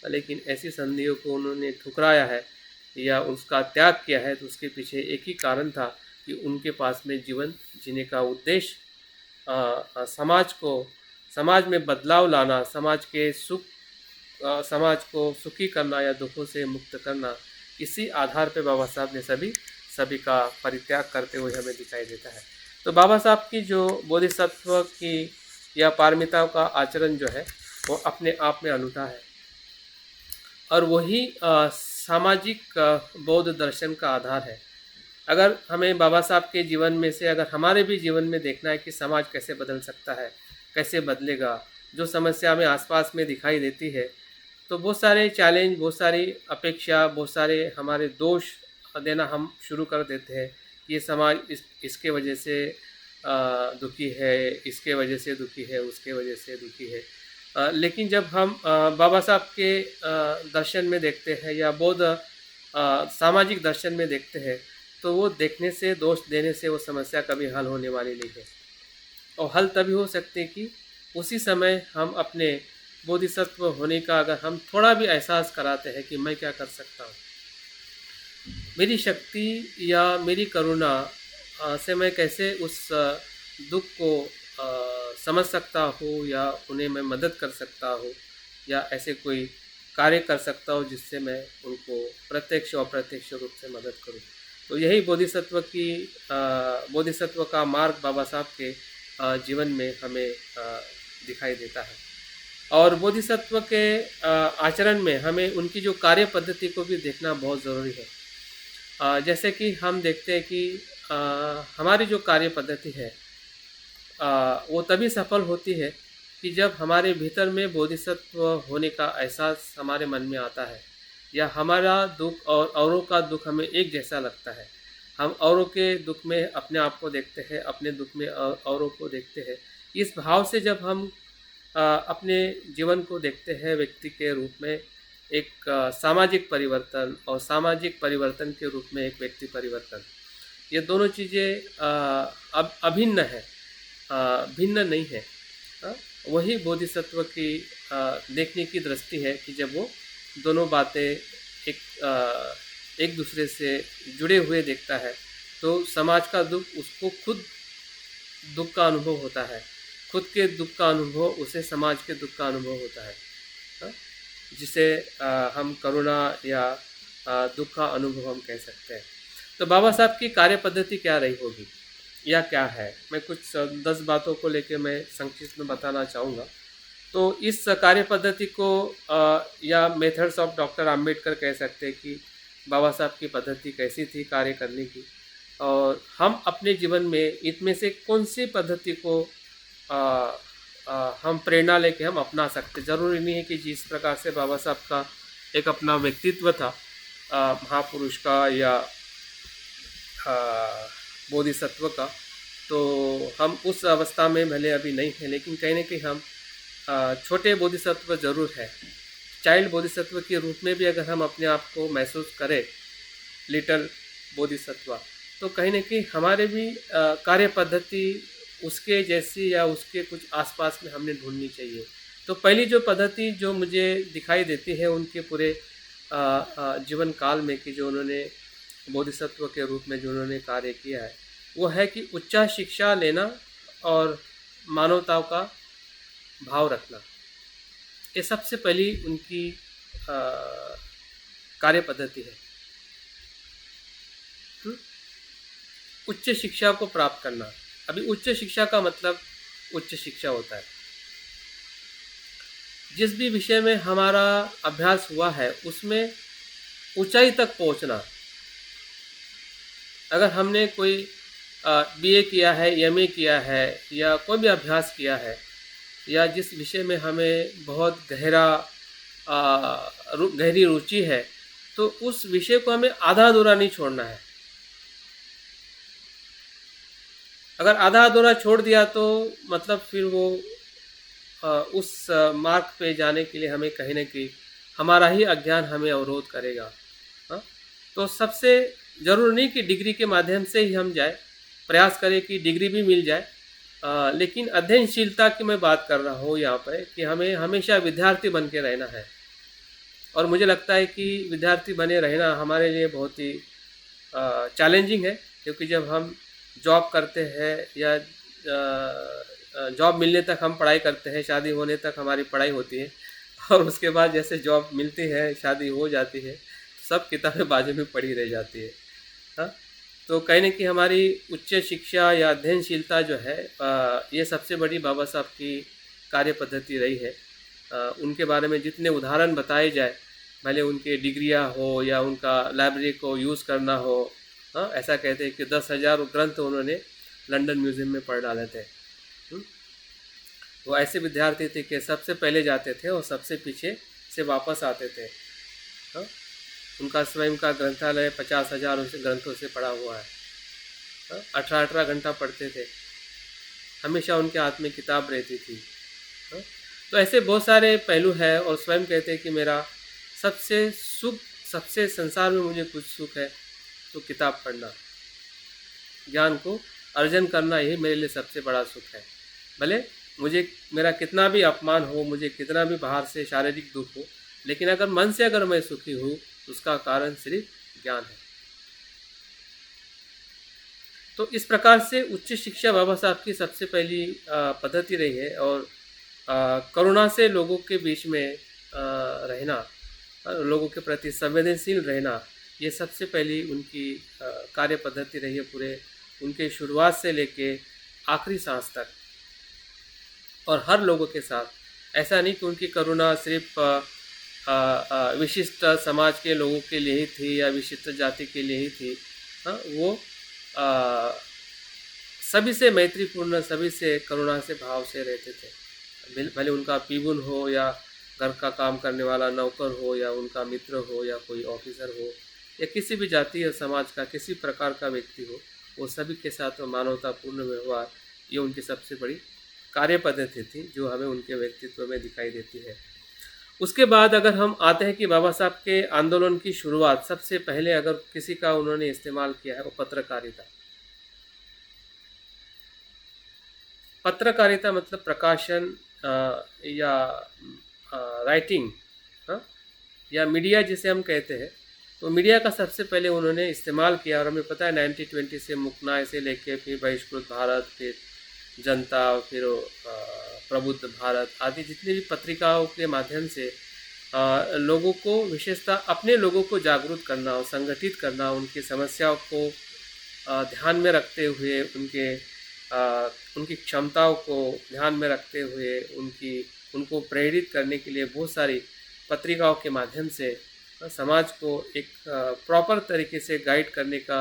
लेकिन ऐसी संधियों को उन्होंने ठुकराया है या उसका त्याग किया है, तो उसके पीछे एक ही कारण था कि उनके पास में जीवन जीने का उद्देश्य समाज में बदलाव लाना, समाज को सुखी करना या दुखों से मुक्त करना, इसी आधार पे बाबा साहब ने सभी का परित्याग करते हुए हमें दिखाई देता है। तो बाबा साहब की जो बोधिसत्व की या पारमिता का आचरण जो है वो अपने आप में अनूठा है, और वही सामाजिक बौद्ध दर्शन का आधार है। अगर हमें बाबा साहब के जीवन में से अगर हमारे भी जीवन में देखना है कि समाज कैसे बदल सकता है, कैसे बदलेगा, जो समस्या हमें आसपास में दिखाई देती है, तो बहुत सारे चैलेंज, बहुत सारी अपेक्षा, बहुत सारे हमारे दोष देना हम शुरू कर देते हैं। ये समाज इसके वजह से दुखी है, इसके वजह से दुखी है, उसके वजह से दुखी है। लेकिन जब हम बाबा साहब के दर्शन में देखते हैं या बौद्ध सामाजिक दर्शन में देखते हैं, तो वो देखने से, दोष देने से वो समस्या कभी हल होने वाली नहीं है। और हल तभी हो सकते हैं कि उसी समय हम अपने बोधिसत्व होने का अगर हम थोड़ा भी एहसास कराते हैं कि मैं क्या कर सकता हूँ, मेरी शक्ति या मेरी करुणा से मैं कैसे उस दुख को समझ सकता हूँ या उन्हें मैं मदद कर सकता हूँ या ऐसे कोई कार्य कर सकता हूँ जिससे मैं उनको प्रत्यक्ष और अप्रत्यक्ष रूप से मदद करूँ। तो यही बोधिसत्व का मार्ग बाबा साहब के जीवन में हमें दिखाई देता है। और बोधिसत्व के आचरण में हमें उनकी जो कार्य पद्धति को भी देखना बहुत ज़रूरी है। जैसे कि हम देखते हैं कि हमारी जो कार्य पद्धति है वो तभी सफल होती है कि जब हमारे भीतर में बोधिसत्व होने का एहसास हमारे मन में आता है, या हमारा दुख और औरों का दुख हमें एक जैसा लगता है। हम औरों के दुख में अपने आप को देखते हैं, अपने दुख में औरों को देखते हैं। इस भाव से जब हम अपने जीवन को देखते हैं व्यक्ति के रूप में, एक सामाजिक परिवर्तन और सामाजिक परिवर्तन के रूप में एक व्यक्ति परिवर्तन, ये दोनों चीज़ें अब अभिन्न है, भिन्न नहीं है। वही बोधिसत्व की देखने की दृष्टि है कि जब वो दोनों बातें एक दूसरे से जुड़े हुए देखता है, तो समाज का दुख उसको खुद दुख का अनुभव होता है, खुद के दुख का अनुभव उसे समाज के दुख का अनुभव होता है, जिसे हम करुणा या दुख का अनुभव हम कह सकते हैं। तो बाबा साहब की कार्य पद्धति क्या रही होगी या क्या है, मैं कुछ 10 बातों को लेकर मैं संक्षिप्त में बताना चाहूँगा। तो इस कार्य पद्धति को या मेथड्स ऑफ डॉक्टर आम्बेडकर कह सकते हैं कि बाबा साहब की पद्धति कैसी थी कार्य करने की, और हम अपने जीवन में इनमें से कौन सी पद्धति को हम प्रेरणा लेके हम अपना सकते। ज़रूरी नहीं है कि जिस प्रकार से बाबा साहब का एक अपना व्यक्तित्व था महापुरुष का या बोधिसत्व का, तो हम उस अवस्था में भले अभी नहीं हैं, लेकिन कहीं ना कहीं हम छोटे बोधिसत्व ज़रूर है। चाइल्ड बोधिसत्व के रूप में भी अगर हम अपने आप को महसूस करें लिटिल बोधिसत्व, तो कहीं ना कहीं हमारे भी कार्य पद्धति उसके जैसी या उसके कुछ आसपास में हमने ढूंढनी चाहिए। तो पहली जो पद्धति जो मुझे दिखाई देती है उनके पूरे जीवन काल में कि जो उन्होंने बोधिसत्व के रूप में जो उन्होंने कार्य किया है, वो है कि उच्च शिक्षा लेना और मानवता का भाव रखना। ये सबसे पहली उनकी कार्य पद्धति है। उच्च शिक्षा को प्राप्त करना। अभी उच्च शिक्षा का मतलब उच्च शिक्षा होता है जिस भी विषय में हमारा अभ्यास हुआ है उसमें ऊंचाई तक पहुंचना। अगर हमने कोई बीए किया है, एमए किया है या कोई भी अभ्यास किया है, या जिस विषय में हमें बहुत गहरी रुचि है, तो उस विषय को हमें आधा अधूरा नहीं छोड़ना है। अगर आधा अधूरा छोड़ दिया तो मतलब फिर वो उस मार्ग पे जाने के लिए हमें कहीं ना कहीं हमारा ही अज्ञान हमें अवरोध करेगा। तो सबसे ज़रूरी नहीं कि डिग्री के माध्यम से ही हम जाए, प्रयास करें कि डिग्री भी मिल जाए, लेकिन अध्ययनशीलता की मैं बात कर रहा हूँ यहाँ पर कि हमें हमेशा विद्यार्थी बन के रहना है। और मुझे लगता है कि विद्यार्थी बने रहना हमारे लिए बहुत ही चैलेंजिंग है, क्योंकि जब हम जॉब करते हैं या जॉब मिलने तक हम पढ़ाई करते हैं, शादी होने तक हमारी पढ़ाई होती है, और उसके बाद जैसे जॉब मिलती है, शादी हो जाती है, सब किताबें बाजू में पड़ी रह जाती है। हाँ, तो कहीं ना कहीं हमारी उच्च शिक्षा या अध्ययनशीलता जो है ये सबसे बड़ी बाबा साहब की कार्य पद्धति रही है। उनके बारे में जितने उदाहरण बताए जाए, भले उनके डिग्रियां हो या उनका लाइब्रेरी को यूज़ करना हो। हाँ, ऐसा कहते हैं कि 10,000 ग्रंथ उन्होंने लंदन म्यूज़ियम में पढ़ डाले थे। वो ऐसे विद्यार्थी थे कि सबसे पहले जाते थे और सबसे पीछे से वापस आते थे। हाँ, उनका स्वयं का ग्रंथालय 50,000 ग्रंथों से पढ़ा हुआ है। 18-18 घंटा पढ़ते थे, हमेशा उनके हाथ में किताब रहती थी। तो ऐसे बहुत सारे पहलू है, और स्वयं कहते हैं कि मेरा सबसे सुख, सबसे संसार में मुझे कुछ सुख है तो किताब पढ़ना, ज्ञान को अर्जन करना, यही मेरे लिए सबसे बड़ा सुख है। भले मुझे मेरा कितना भी अपमान हो, मुझे कितना भी बाहर से शारीरिक दुख हो, लेकिन अगर मन से अगर मैं सुखी हूँ उसका कारण सिर्फ ज्ञान है। तो इस प्रकार से उच्च शिक्षा बाबा साहब की सबसे पहली पद्धति रही है। और करुणा से लोगों के बीच में रहना, लोगों के प्रति संवेदनशील रहना, ये सबसे पहली उनकी कार्य पद्धति रही है पूरे उनके शुरुआत से लेके आखिरी सांस तक। और हर लोगों के साथ ऐसा नहीं कि उनकी करुणा सिर्फ विशिष्ट समाज के लोगों के लिए ही थी या विशिष्ट जाति के लिए ही थी। वो आ, सभी से मैत्रीपूर्ण, सभी से करुणा से भाव से रहते थे। भले उनका पीबुन हो या घर का काम करने वाला नौकर हो या उनका मित्र हो या कोई ऑफिसर हो या किसी भी जाति या समाज का किसी प्रकार का व्यक्ति हो, वो सभी के साथ मानवतापूर्ण व्यवहार, ये उनकी सबसे बड़ी कार्य पद्धति थी जो हमें उनके व्यक्तित्व में दिखाई देती है। उसके बाद अगर हम आते हैं कि बाबा साहब के आंदोलन की शुरुआत सबसे पहले अगर किसी का उन्होंने इस्तेमाल किया है वो पत्रकारिता। पत्रकारिता मतलब प्रकाशन या राइटिंग, या मीडिया जिसे हम कहते हैं, तो मीडिया का सबसे पहले उन्होंने इस्तेमाल किया। और हमें पता है 1920 से मुकनाय से लेके फिर बहिष्कृत भारत, फिर जनता, फिर प्रबुद्ध भारत आदि जितनी भी पत्रिकाओं के माध्यम से लोगों को, विशेषतः अपने लोगों को जागरूक करना और संगठित करना, उनकी समस्याओं को ध्यान में रखते हुए, उनकी क्षमताओं को ध्यान में रखते हुए उनको प्रेरित करने के लिए बहुत सारी पत्रिकाओं के माध्यम से समाज को एक प्रॉपर तरीके से गाइड करने का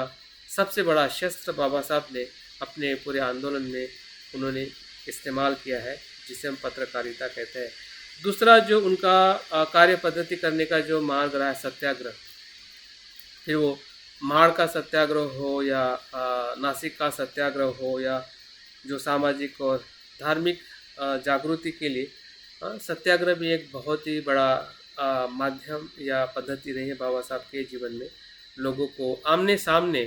सबसे बड़ा शस्त्र बाबा साहब ने अपने पूरे आंदोलन में उन्होंने इस्तेमाल किया है, जिसे हम पत्रकारिता कहते हैं। दूसरा जो उनका कार्य पद्धति करने का जो मार्ग रहा है सत्याग्रह, फिर वो महाड़ का सत्याग्रह हो या नासिक का सत्याग्रह हो या जो सामाजिक और धार्मिक जागृति के लिए सत्याग्रह भी एक बहुत ही बड़ा माध्यम या पद्धति रही है बाबा साहब के जीवन में। लोगों को आमने सामने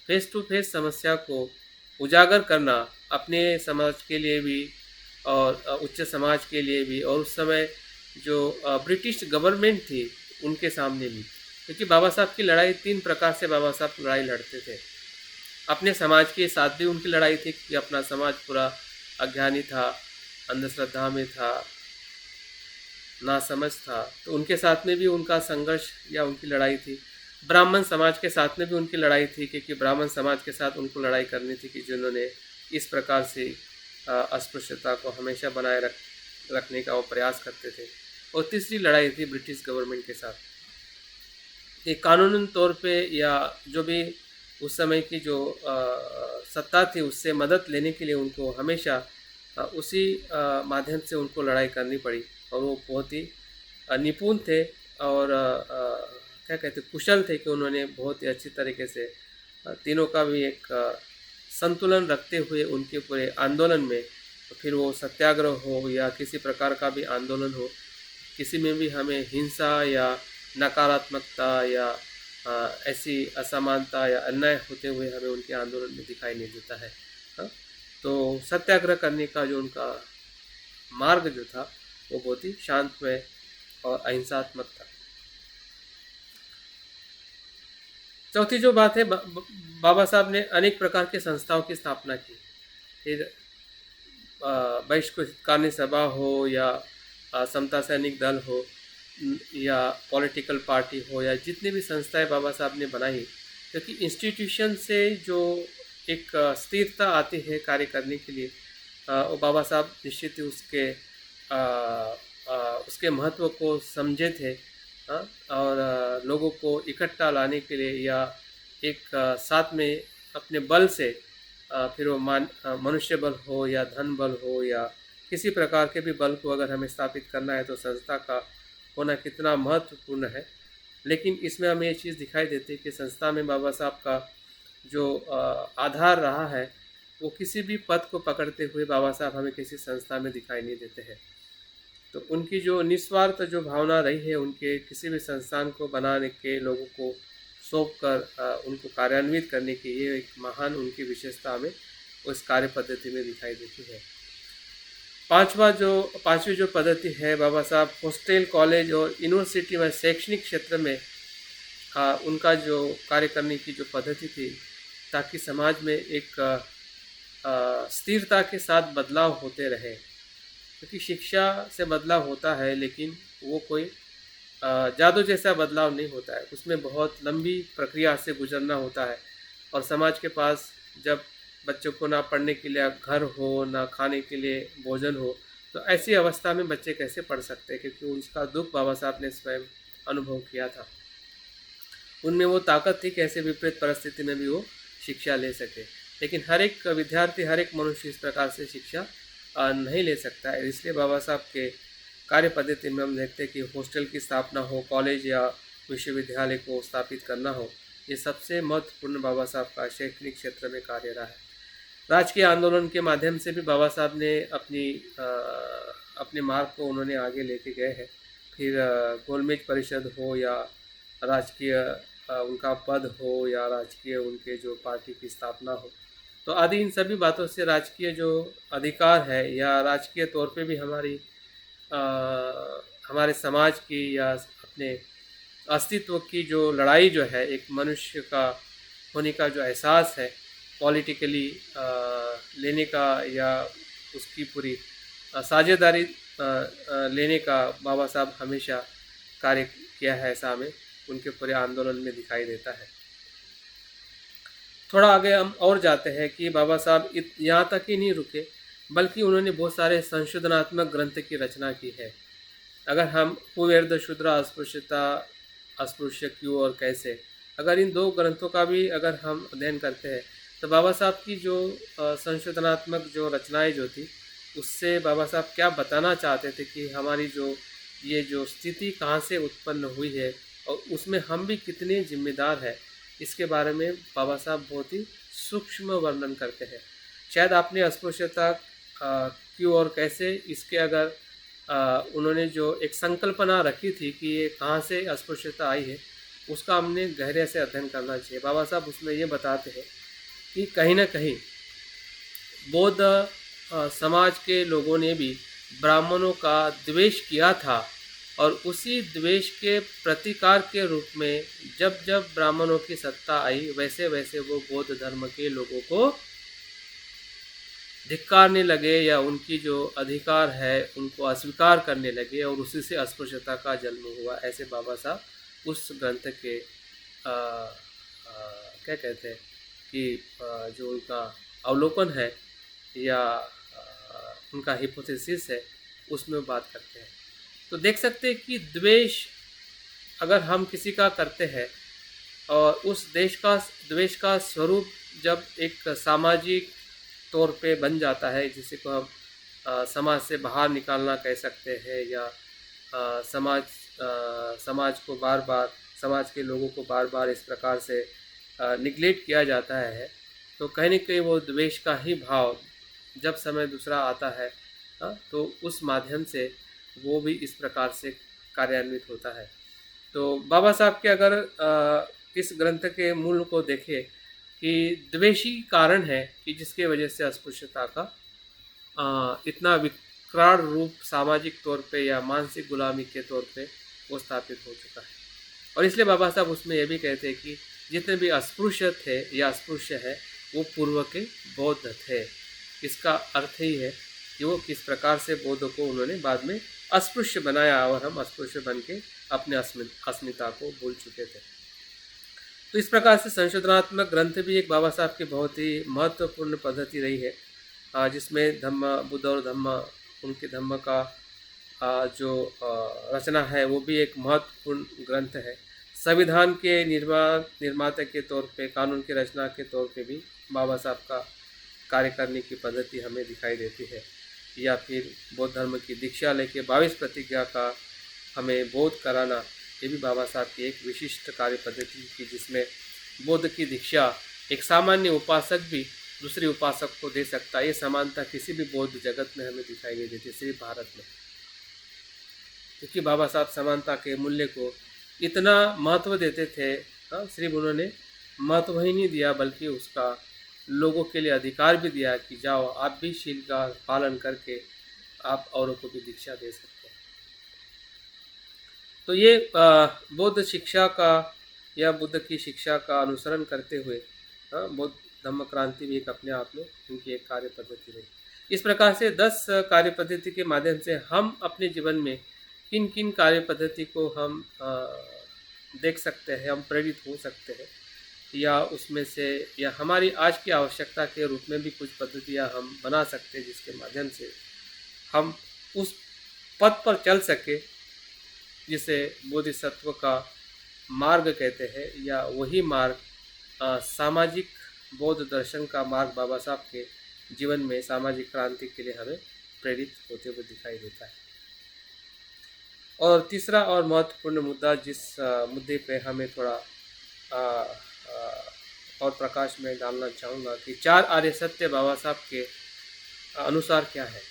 फेस टू फेस समस्या को उजागर करना, अपने समाज के लिए भी और उच्च समाज के लिए भी, और उस समय जो ब्रिटिश गवर्नमेंट थी उनके सामने भी, क्योंकि बाबा साहब की लड़ाई 3 प्रकार से बाबा साहब लड़ाई लड़ते थे। अपने समाज के साथ भी उनकी लड़ाई थी कि अपना समाज पूरा अज्ञानी था, अंधश्रद्धा में था, नासमझ था, तो उनके साथ में भी उनका संघर्ष या उनकी लड़ाई थी। ब्राह्मण समाज के साथ में भी उनकी लड़ाई थी, क्योंकि ब्राह्मण समाज के साथ उनको लड़ाई करनी थी कि जिन्होंने इस प्रकार से अस्पृश्यता को हमेशा बनाए रखने का वो प्रयास करते थे। और तीसरी लड़ाई थी ब्रिटिश गवर्नमेंट के साथ। एक कानूनन तौर पे या जो भी उस समय की जो सत्ता थी उससे मदद लेने के लिए उनको हमेशा उसी माध्यम से उनको लड़ाई करनी पड़ी। और वो बहुत ही निपुण थे और क्या कहते कुशल थे कि उन्होंने बहुत ही अच्छी तरीके से तीनों का भी एक संतुलन रखते हुए उनके पूरे आंदोलन में, फिर वो सत्याग्रह हो या किसी प्रकार का भी आंदोलन हो, किसी में भी हमें हिंसा या नकारात्मकता या ऐसी असमानता या अन्याय होते हुए हमें उनके आंदोलन में दिखाई नहीं देता है। तो सत्याग्रह करने का जो उनका मार्ग जो था वो बहुत ही शांतमय और अहिंसात्मक था। चौथी जो बात है, बाबा साहब ने अनेक प्रकार के संस्थाओं की स्थापना की। फिर बहिष्कृतकानी सभा हो या समता सैनिक दल हो या पॉलिटिकल पार्टी हो या जितनी भी संस्थाएं बाबा साहब ने बनाई, क्योंकि इंस्टीट्यूशन से जो एक स्थिरता आती है कार्य करने के लिए, वो बाबा साहब निश्चित ही उसके महत्व को समझे थे। और लोगों को इकट्ठा लाने के लिए या एक साथ में अपने बल से, फिर वो मनुष्य बल हो या धन बल हो या किसी प्रकार के भी बल को अगर हमें स्थापित करना है तो संस्था का होना कितना महत्वपूर्ण है। लेकिन इसमें हमें ये चीज़ दिखाई देती है कि संस्था में बाबा साहब का जो आधार रहा है वो किसी भी पद को पकड़ते हुए बाबा साहब हमें किसी संस्था में दिखाई नहीं देते हैं। तो उनकी जो निस्वार्थ जो भावना रही है, उनके किसी भी संस्थान को बनाने के, लोगों को सौंप कर उनको कार्यान्वित करने की, ये एक महान उनकी विशेषता हमें उस कार्य पद्धति में दिखाई देती है। पांचवी जो पद्धति है, बाबा साहब हॉस्टल, कॉलेज और यूनिवर्सिटी में शैक्षणिक क्षेत्र में उनका जो कार्य करने की जो पद्धति थी, ताकि समाज में एक स्थिरता के साथ बदलाव होते रहे। क्योंकि शिक्षा से बदलाव होता है लेकिन वो कोई जादू जैसा बदलाव नहीं होता है, उसमें बहुत लंबी प्रक्रिया से गुजरना होता है। और समाज के पास जब बच्चों को ना पढ़ने के लिए घर हो, ना खाने के लिए भोजन हो, तो ऐसी अवस्था में बच्चे कैसे पढ़ सकते हैं, क्योंकि उसका दुख बाबा साहब ने स्वयं अनुभव किया था। उनमें वो ताकत थी कि ऐसे विपरीत परिस्थिति में भी वो शिक्षा ले सके। लेकिन हर एक विद्यार्थी, हर एक मनुष्य इस प्रकार से शिक्षा नहीं ले सकता है। इसलिए बाबा साहब के कार्य पद्धति में हम देखते हैं कि हॉस्टल की स्थापना हो, कॉलेज या विश्वविद्यालय को स्थापित करना हो, ये सबसे महत्वपूर्ण बाबा साहब का शैक्षणिक क्षेत्र में कार्य रहा है। राजकीय आंदोलन के माध्यम से भी बाबा साहब ने अपने मार्ग को उन्होंने आगे लेके गए हैं। फिर गोलमेज परिषद हो या राजकीय उनका पद हो या राजकीय उनके जो पार्टी की स्थापना हो, तो आदि इन सभी बातों से राजकीय जो अधिकार है या राजकीय तौर पे भी हमारे समाज की या अपने अस्तित्व की जो लड़ाई जो है, एक मनुष्य का होने का जो एहसास है, पॉलिटिकली लेने का या उसकी पूरी साझेदारी लेने का बाबा साहब हमेशा कार्य किया है। ऐसा हमें उनके पूरे आंदोलन में दिखाई देता है। थोड़ा आगे हम और जाते हैं कि बाबा साहब यहाँ तक ही नहीं रुके, बल्कि उन्होंने बहुत सारे संशोधनात्मक ग्रंथ की रचना की है। अगर हम हु वेर द शूद्र, अस्पृश्यता, अस्पृश्य क्यों और कैसे, अगर इन दो ग्रंथों का भी अगर हम अध्ययन करते हैं, तो बाबा साहब की जो संशोधनात्मक जो रचनाएं जो थी, उससे बाबा साहब क्या बताना चाहते थे कि हमारी जो ये जो स्थिति कहाँ से उत्पन्न हुई है और उसमें हम भी कितने जिम्मेदार हैं, इसके बारे में बाबा साहब बहुत ही सूक्ष्म वर्णन करते हैं। शायद आपने अस्पृश्यता क्यों और कैसे, इसके अगर उन्होंने जो एक संकल्पना रखी थी कि ये कहाँ से अस्पृश्यता आई है, उसका हमने गहरे से अध्ययन करना चाहिए। बाबा साहब उसमें ये बताते हैं कि कहीं ना कहीं बौद्ध समाज के लोगों ने भी ब्राह्मणों का द्वेष किया था, और उसी द्वेष के प्रतिकार के रूप में जब जब ब्राह्मणों की सत्ता आई, वैसे वैसे वो बौद्ध धर्म के लोगों को धिक्कारने लगे या उनकी जो अधिकार है उनको अस्वीकार करने लगे, और उसी से अस्पृश्यता का जन्म हुआ। ऐसे बाबा साहब उस ग्रंथ के क्या कहते हैं कि जो उनका अवलोकन है या उनका हिपोथेसिस है, उसमें बात करते हैं। तो देख सकते हैं कि द्वेष अगर हम किसी का करते हैं और उस द्वेष का स्वरूप जब एक सामाजिक तौर पे बन जाता है, जिसे को हम समाज से बाहर निकालना कह सकते हैं, या समाज को बार बार, समाज के लोगों को बार बार इस प्रकार से निगलेक्ट किया जाता है, तो कहीं न कहीं वो द्वेष का ही भाव जब समय दूसरा आता है, तो उस माध्यम से वो भी इस प्रकार से कार्यान्वित होता है। तो बाबा साहब के अगर इस ग्रंथ के मूल को देखें कि द्वेषी कारण है कि जिसके वजह से अस्पृश्यता का इतना विकराल रूप सामाजिक तौर पे या मानसिक गुलामी के तौर पे वो स्थापित हो चुका है। और इसलिए बाबा साहब उसमें ये भी कहते हैं कि जितने भी अस्पृश्य थे या अस्पृश्य है, वो पूर्व के बौद्ध थे। इसका अर्थ ही है कि वो किस प्रकार से बौद्ध को उन्होंने बाद में अस्पृश्य बनाया और हम अस्पृश्य बन के अपने अस्मिता को भूल चुके थे। तो इस प्रकार से संशोधनात्मक ग्रंथ भी एक बाबा साहब की बहुत ही महत्वपूर्ण पद्धति रही है, जिसमें धम्म, बुद्ध और धम्म, उनके धम्म का जो रचना है वो भी एक महत्वपूर्ण ग्रंथ है। संविधान के निर्माता के तौर पे, कानून की रचना के तौर पे भी बाबा साहब का कार्य करने की पद्धति हमें दिखाई देती है। या फिर बौद्ध धर्म की दीक्षा लेके 22 प्रतिज्ञा का हमें बोध कराना, ये भी बाबा साहब की एक विशिष्ट कार्य पद्धति थी, जिसमें बौद्ध की दीक्षा एक सामान्य उपासक भी दूसरे उपासक को दे सकता है। ये समानता किसी भी बौद्ध जगत में हमें दिखाई नहीं देती, सिर्फ भारत में, क्योंकि बाबा साहब समानता के मूल्य को इतना महत्व देते थे। सिर्फ उन्होंने महत्व ही नहीं दिया, बल्कि उसका लोगों के लिए अधिकार भी दिया कि जाओ आप भी शील का पालन करके आप औरों को भी दीक्षा दे सकते हैं। तो ये बौद्ध शिक्षा का या बुद्ध की शिक्षा का अनुसरण करते हुए बौद्ध धम्म क्रांति भी एक अपने आप में उनकी एक कार्य पद्धति रही। इस प्रकार से 10 कार्य पद्धति के माध्यम से हम अपने जीवन में किन किन कार्य पद्धति को हम देख सकते हैं, हम प्रेरित हो सकते हैं, या उसमें से या हमारी आज की आवश्यकता के रूप में भी कुछ पद्धतियाँ हम बना सकते हैं जिसके माध्यम से हम उस पथ पर चल सके जिसे बोधिसत्व का मार्ग कहते हैं, या वही मार्ग सामाजिक बौद्ध दर्शन का मार्ग बाबा साहब के जीवन में सामाजिक क्रांति के लिए हमें प्रेरित होते हुए दिखाई देता है। और तीसरा और महत्वपूर्ण मुद्दा जिस मुद्दे पे हमें थोड़ा आ, आ, और प्रकाश में डालना चाहूँगा कि 4 आर्य सत्य बाबा साहब के अनुसार क्या है।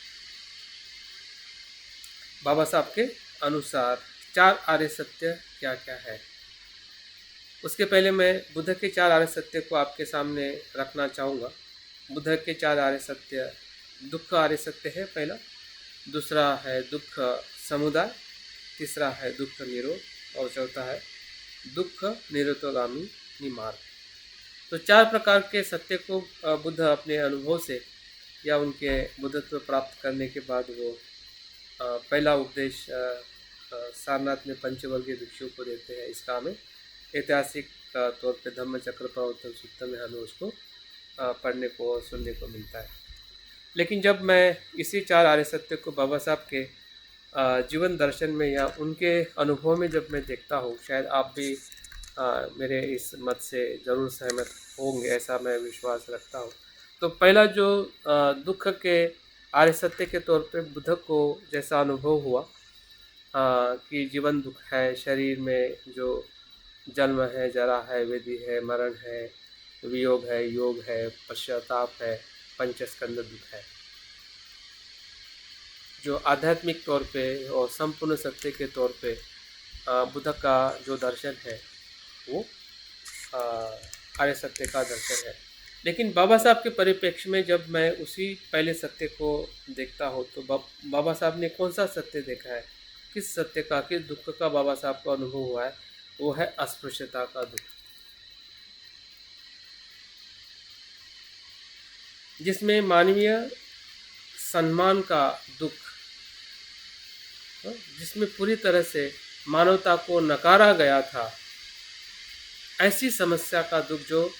बाबा साहब के अनुसार 4 आर्य सत्य क्या क्या है। उसके पहले मैं बुद्ध के 4 आर्य सत्य को आपके सामने रखना चाहूँगा। बुद्ध के 4 आर्य सत्य, दुख आर्य सत्य है पहला, दूसरा है दुख समुदाय, तीसरा है दुख निरोध और चौथा है दुख निरोधगामी मार्ग। तो 4 प्रकार के सत्य को बुद्ध अपने अनुभव से या उनके बुद्धत्व प्राप्त करने के बाद वो पहला उपदेश सारनाथ में पंचवर्गीय भिक्षुओं को देते हैं। इसका हमें ऐतिहासिक तौर पे धम्मचक्र प्रवर्तन सूत्र में हमें उसको पढ़ने को और सुनने को मिलता है। लेकिन जब मैं इसी 4 आर्य सत्य को बाबा साहब के जीवन दर्शन में या उनके अनुभव में जब मैं देखता हूँ, शायद आप भी मेरे इस मत से ज़रूर सहमत होंगे, ऐसा मैं विश्वास रखता हूँ। तो पहला जो दुख के आर्य सत्य के तौर पे बुद्ध को जैसा अनुभव हुआ कि जीवन दुख है, शरीर में जो जन्म है, जरा है, वेदी है, मरण है, वियोग है, योग है, पश्चाताप है, पंचस्कंद दुख है। जो आध्यात्मिक तौर पे और संपूर्ण सत्य के तौर पे बुद्ध का जो दर्शन है वो आर्य सत्य का दर्शन है। लेकिन बाबा साहब के परिप्रेक्ष्य में जब मैं उसी पहले सत्य को देखता हूँ तो बाबा साहब ने कौन सा सत्य देखा है, किस सत्य का, किस दुख का बाबा साहब को अनुभव हुआ है, वो है अस्पृश्यता का दुख, जिसमें मानवीय सम्मान का दुख, जिसमें पूरी तरह से मानवता को नकारा गया था, ऐसी समस्या का दुख जो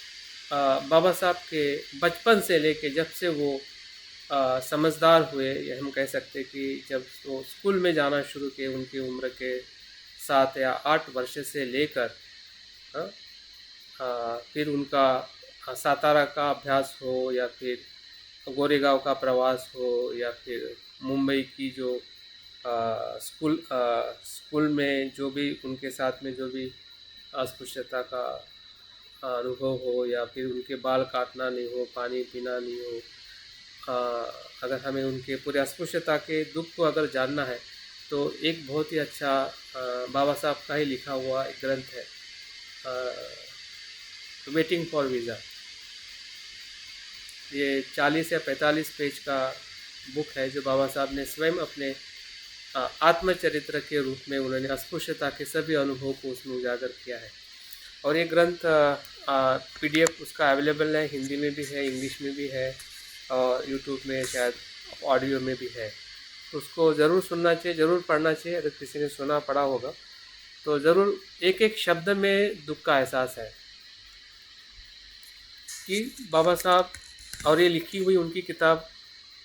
बाबा साहब के बचपन से लेके जब से वो समझदार हुए, या हम कह सकते कि जब वो स्कूल में जाना शुरू किए, उनकी उम्र के 7 या 8 वर्ष से लेकर फिर उनका सातारा का अभ्यास हो, या फिर गोरेगांव का प्रवास हो, या फिर मुंबई की जो स्कूल में जो भी उनके साथ में जो भी अस्पृश्यता का अनुभव हो, या फिर उनके बाल काटना नहीं हो, पानी पीना नहीं हो, अगर हमें उनके पूरे अस्पृश्यता के दुख को अगर जानना है तो एक बहुत ही अच्छा बाबा साहब का ही लिखा हुआ एक ग्रंथ है, वेटिंग फॉर वीज़ा। ये 40 या 45 पेज का बुक है जो बाबा साहब ने स्वयं अपने आत्मचरित्र के रूप में उन्होंने अस्पृश्यता के सभी अनुभव को उसमें उजागर किया है। और ये ग्रंथ PDF उसका अवेलेबल है, हिंदी में भी है, इंग्लिश में भी है, और यूट्यूब में शायद ऑडियो में भी है। तो उसको ज़रूर सुनना चाहिए, ज़रूर पढ़ना चाहिए। अगर किसी ने सुना पढ़ा होगा तो ज़रूर एक एक शब्द में दुख का एहसास है कि बाबा साहब, और ये लिखी हुई उनकी किताब,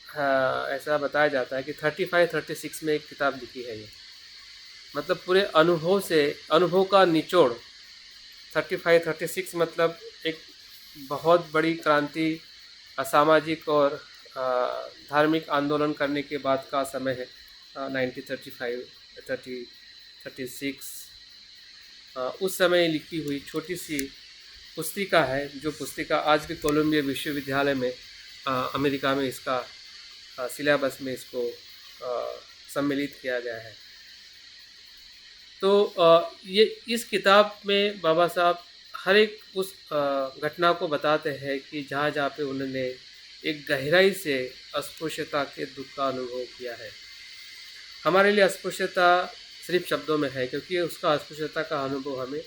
ऐसा बताया जाता है कि 35-36 में एक किताब लिखी है ये, मतलब पूरे अनुभव से, अनुभव का निचोड़। 35-36 मतलब एक बहुत बड़ी क्रांति, सामाजिक और धार्मिक आंदोलन करने के बाद का समय है। 1935-36 उस समय लिखी हुई छोटी सी पुस्तिका है, जो पुस्तिका आज के कोलंबिया विश्वविद्यालय में अमेरिका में इसका सिलेबस में इसको सम्मिलित किया गया है। तो ये इस किताब में बाबा साहब हर एक उस घटना को बताते हैं कि जहाँ जहाँ पे उन्होंने एक गहराई से अस्पृश्यता के दुख का अनुभव किया है। हमारे लिए अस्पृश्यता सिर्फ शब्दों में है, क्योंकि उसका अस्पृश्यता का अनुभव हमें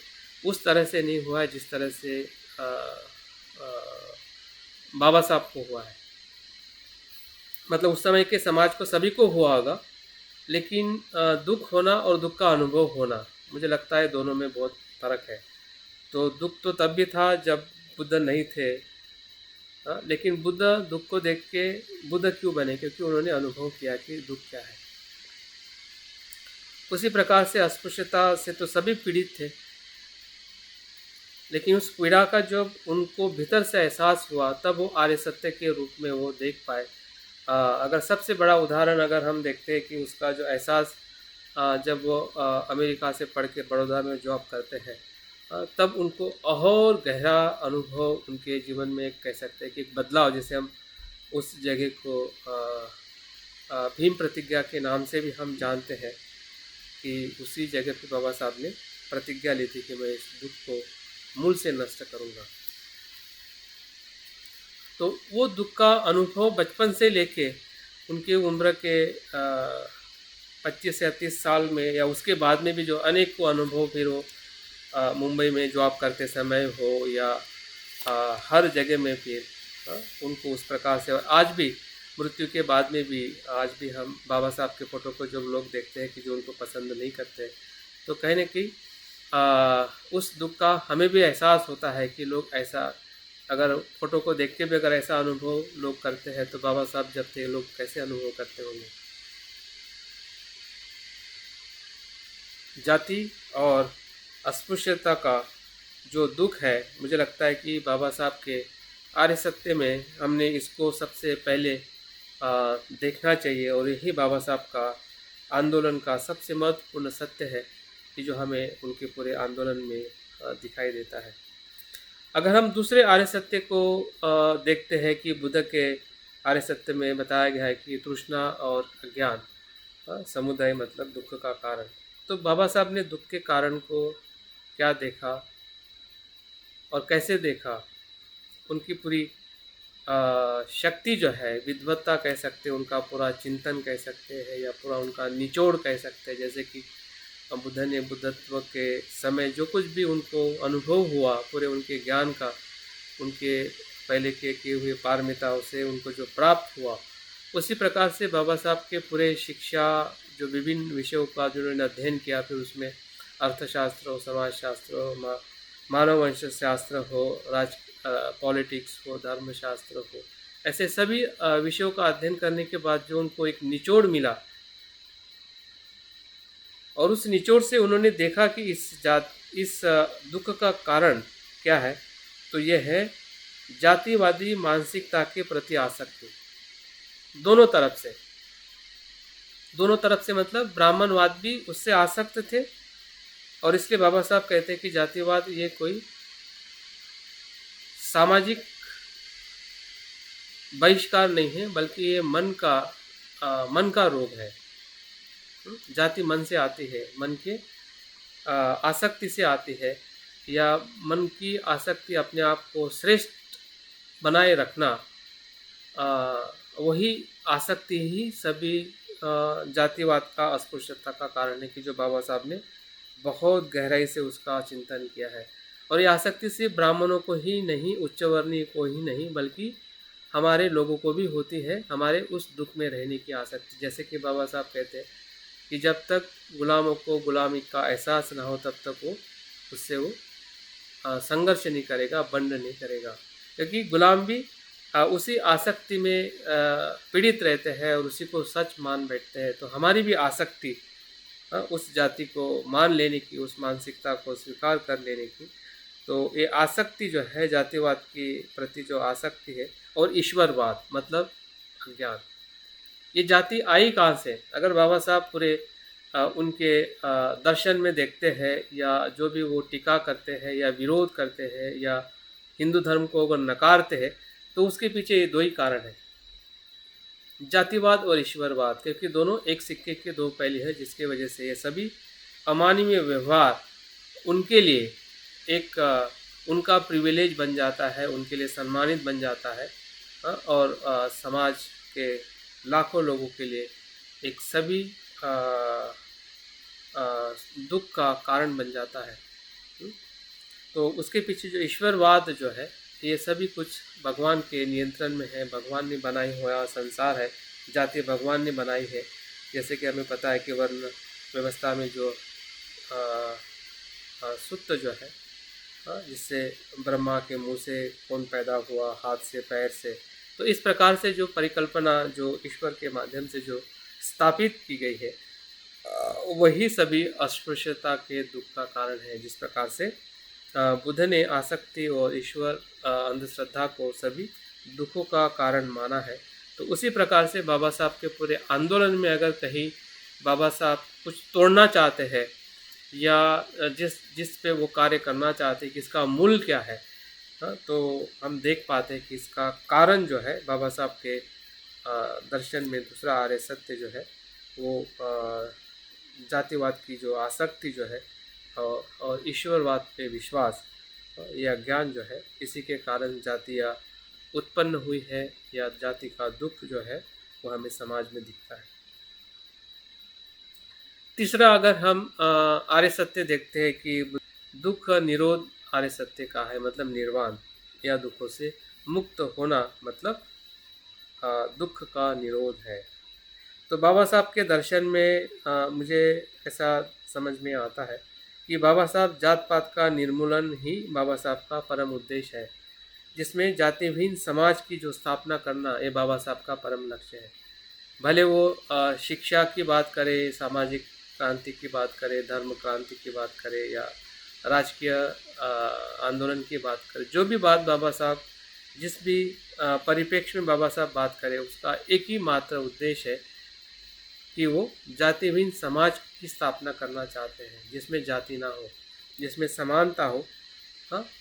उस तरह से नहीं हुआ है जिस तरह से बाबा साहब को हुआ है। मतलब उस समय के समाज को सभी को हुआ होगा, लेकिन दुख होना और दुख का अनुभव होना, मुझे लगता है दोनों में बहुत फ़र्क है। तो दुख तो तब भी था जब बुद्ध नहीं थे, लेकिन बुद्ध दुख को देख के बुद्ध क्यों बने? क्योंकि उन्होंने अनुभव किया कि दुख क्या है। उसी प्रकार से अस्पृश्यता से तो सभी पीड़ित थे, लेकिन उस पीड़ा का जब उनको भीतर से एहसास हुआ तब वो आर्य सत्य के रूप में वो देख पाए। अगर सबसे बड़ा उदाहरण अगर हम देखते हैं कि उसका जो एहसास जब वो अमेरिका से पढ़ के बड़ौदा में जॉब करते हैं, तब उनको और गहरा अनुभव उनके जीवन में कह सकते हैं कि एक बदलाव, जैसे हम उस जगह को भीम प्रतिज्ञा के नाम से भी हम जानते हैं कि उसी जगह पे बाबा साहब ने प्रतिज्ञा ली थी कि मैं इस दुख को मूल से नष्ट करूँगा। तो वो दुख का अनुभव बचपन से लेके उनकी उम्र के 25 या 30 साल में या उसके बाद में भी जो अनेक को अनुभव, फिर वो मुंबई में जॉब करते समय हो या हर जगह में, फिर उनको उस प्रकार से, और आज भी मृत्यु के बाद में भी आज भी हम बाबा साहब के फ़ोटो को जब लोग देखते हैं कि जो उनको पसंद नहीं करते, तो कहीं न कहीं उस दुख का हमें भी एहसास होता है कि लोग ऐसा, अगर फ़ोटो को देख के भी अगर ऐसा अनुभव लोग करते हैं तो बाबा साहब जब थे लोग कैसे अनुभव करते होंगे। जाति और अस्पृश्यता का जो दुख है, मुझे लगता है कि बाबा साहब के आर्य सत्य में हमने इसको सबसे पहले देखना चाहिए, और यही बाबा साहब का आंदोलन का सबसे महत्वपूर्ण सत्य है कि जो हमें उनके पूरे आंदोलन में दिखाई देता है। अगर हम दूसरे आर्य सत्य को देखते हैं कि बुद्ध के आर्य सत्य में बताया गया है कि तृष्णा और अज्ञान समुदाय मतलब दुख का कारण, तो बाबा साहब ने दुख के कारण को क्या देखा और कैसे देखा, उनकी पूरी शक्ति जो है, विद्वत्ता कह सकते हैं, उनका पूरा चिंतन कह सकते हैं या पूरा उनका निचोड़ कह सकते हैं। जैसे कि बुद्ध ने बुद्धत्व के समय जो कुछ भी उनको अनुभव हुआ पूरे उनके ज्ञान का, उनके पहले के किए हुए पारमिताओं से उनको जो प्राप्त हुआ, उसी प्रकार से बाबा साहब के पूरे शिक्षा जो विभिन्न विषयों का जो उन्होंने अध्ययन किया, फिर उसमें अर्थशास्त्र हो, समाजशास्त्र हो, मानव वंश शास्त्र हो, पॉलिटिक्स हो, धर्मशास्त्र हो, ऐसे सभी विषयों का अध्ययन करने के बाद जो उनको एक निचोड़ मिला, और उस निचोड़ से उन्होंने देखा कि इस दुख का कारण क्या है, तो यह है जातिवादी मानसिकता के प्रति आसक्ति। दोनों तरफ से मतलब ब्राह्मणवाद भी उससे आसक्त थे, और इसलिए बाबा साहब कहते हैं कि जातिवाद ये कोई सामाजिक बहिष्कार नहीं है, बल्कि ये मन का रोग है। जाति मन से आती है, मन के आसक्ति से आती है, या मन की आसक्ति अपने आप को श्रेष्ठ बनाए रखना, वही आसक्ति ही सभी जातिवाद का, अस्पृश्यता का कारण है, कि जो बाबा साहब ने बहुत गहराई से उसका चिंतन किया है। और ये आसक्ति सिर्फ ब्राह्मणों को ही नहीं, उच्च वर्णीय को ही नहीं, बल्कि हमारे लोगों को भी होती है, हमारे उस दुख में रहने की आसक्ति। जैसे कि बाबा साहब कहते हैं कि जब तक गुलामों को गुलामी का एहसास ना हो तब तक वो उससे वो संघर्ष नहीं करेगा, बंड नहीं करेगा, क्योंकि गुलाम भी उसी आसक्ति में पीड़ित रहते हैं और उसी को सच मान बैठते हैं। तो हमारी भी आसक्ति उस जाति को मान लेने की, उस मानसिकता को स्वीकार कर लेने की, तो ये आसक्ति जो है, जातिवाद के प्रति जो आसक्ति है, और ईश्वरवाद मतलब अज्ञान, ये जाति आई कहाँ से? अगर बाबा साहब पूरे उनके दर्शन में देखते हैं, या जो भी वो टीका करते हैं या विरोध करते हैं या हिंदू धर्म को अगर नकारते हैं, तो उसके पीछे ये दो ही कारण हैं, जातिवाद और ईश्वरवाद, क्योंकि दोनों एक सिक्के के दो पहलू हैं, जिसके वजह से ये सभी अमानवीय व्यवहार उनके लिए एक उनका प्रिविलेज बन जाता है, उनके लिए सम्मानित बन जाता है, और समाज के लाखों लोगों के लिए एक सभी दुख का कारण बन जाता है। तो उसके पीछे जो ईश्वरवाद जो है, ये सभी कुछ भगवान के नियंत्रण में है, भगवान ने बनाई हुआ संसार है, जाति भगवान ने बनाई है, जैसे कि हमें पता है कि वर्ण व्यवस्था में जो सूत्र जो है, जिससे ब्रह्मा के मुंह से कौन पैदा हुआ, हाथ से, पैर से, तो इस प्रकार से जो परिकल्पना जो ईश्वर के माध्यम से जो स्थापित की गई है, वही सभी अस्पृश्यता के दुख का कारण है। जिस प्रकार से बुद्ध ने आसक्ति और ईश्वर अंधश्रद्धा को सभी दुखों का कारण माना है, तो उसी प्रकार से बाबा साहब के पूरे आंदोलन में अगर कहीं बाबा साहब कुछ तोड़ना चाहते हैं या जिस पे वो कार्य करना चाहते हैं कि इसका मूल क्या है, तो हम देख पाते हैं कि इसका कारण जो है बाबा साहब के दर्शन में दूसरा आर्य सत्य जो है वो जातिवाद की जो आसक्ति जो है और ईश्वरवाद पे विश्वास या ज्ञान जो है, इसी के कारण जातियाँ उत्पन्न हुई है या जाति का दुख जो है वो हमें समाज में दिखता है। तीसरा, अगर हम आर्य सत्य देखते हैं कि दुख निरोध आर्य सत्य का है, मतलब निर्वाण या दुखों से मुक्त होना मतलब दुख का निरोध है। तो बाबा साहब के दर्शन में मुझे ऐसा समझ में आता है कि बाबा साहब जात पात का निर्मूलन ही बाबा साहब का परम उद्देश्य है, जिसमें जातिहीन समाज की जो स्थापना करना ये बाबा साहब का परम लक्ष्य है। भले वो शिक्षा की बात करे, सामाजिक क्रांति की बात करे, धर्म क्रांति की बात करे या राजकीय आंदोलन की बात करे, जो भी बात बाबा साहब जिस भी परिप्रेक्ष्य में बाबा साहब बात करें, उसका एक ही मात्र उद्देश्य है कि वो जातिहीन समाज की स्थापना करना चाहते हैं, जिसमें जाति ना हो, जिसमें समानता हो।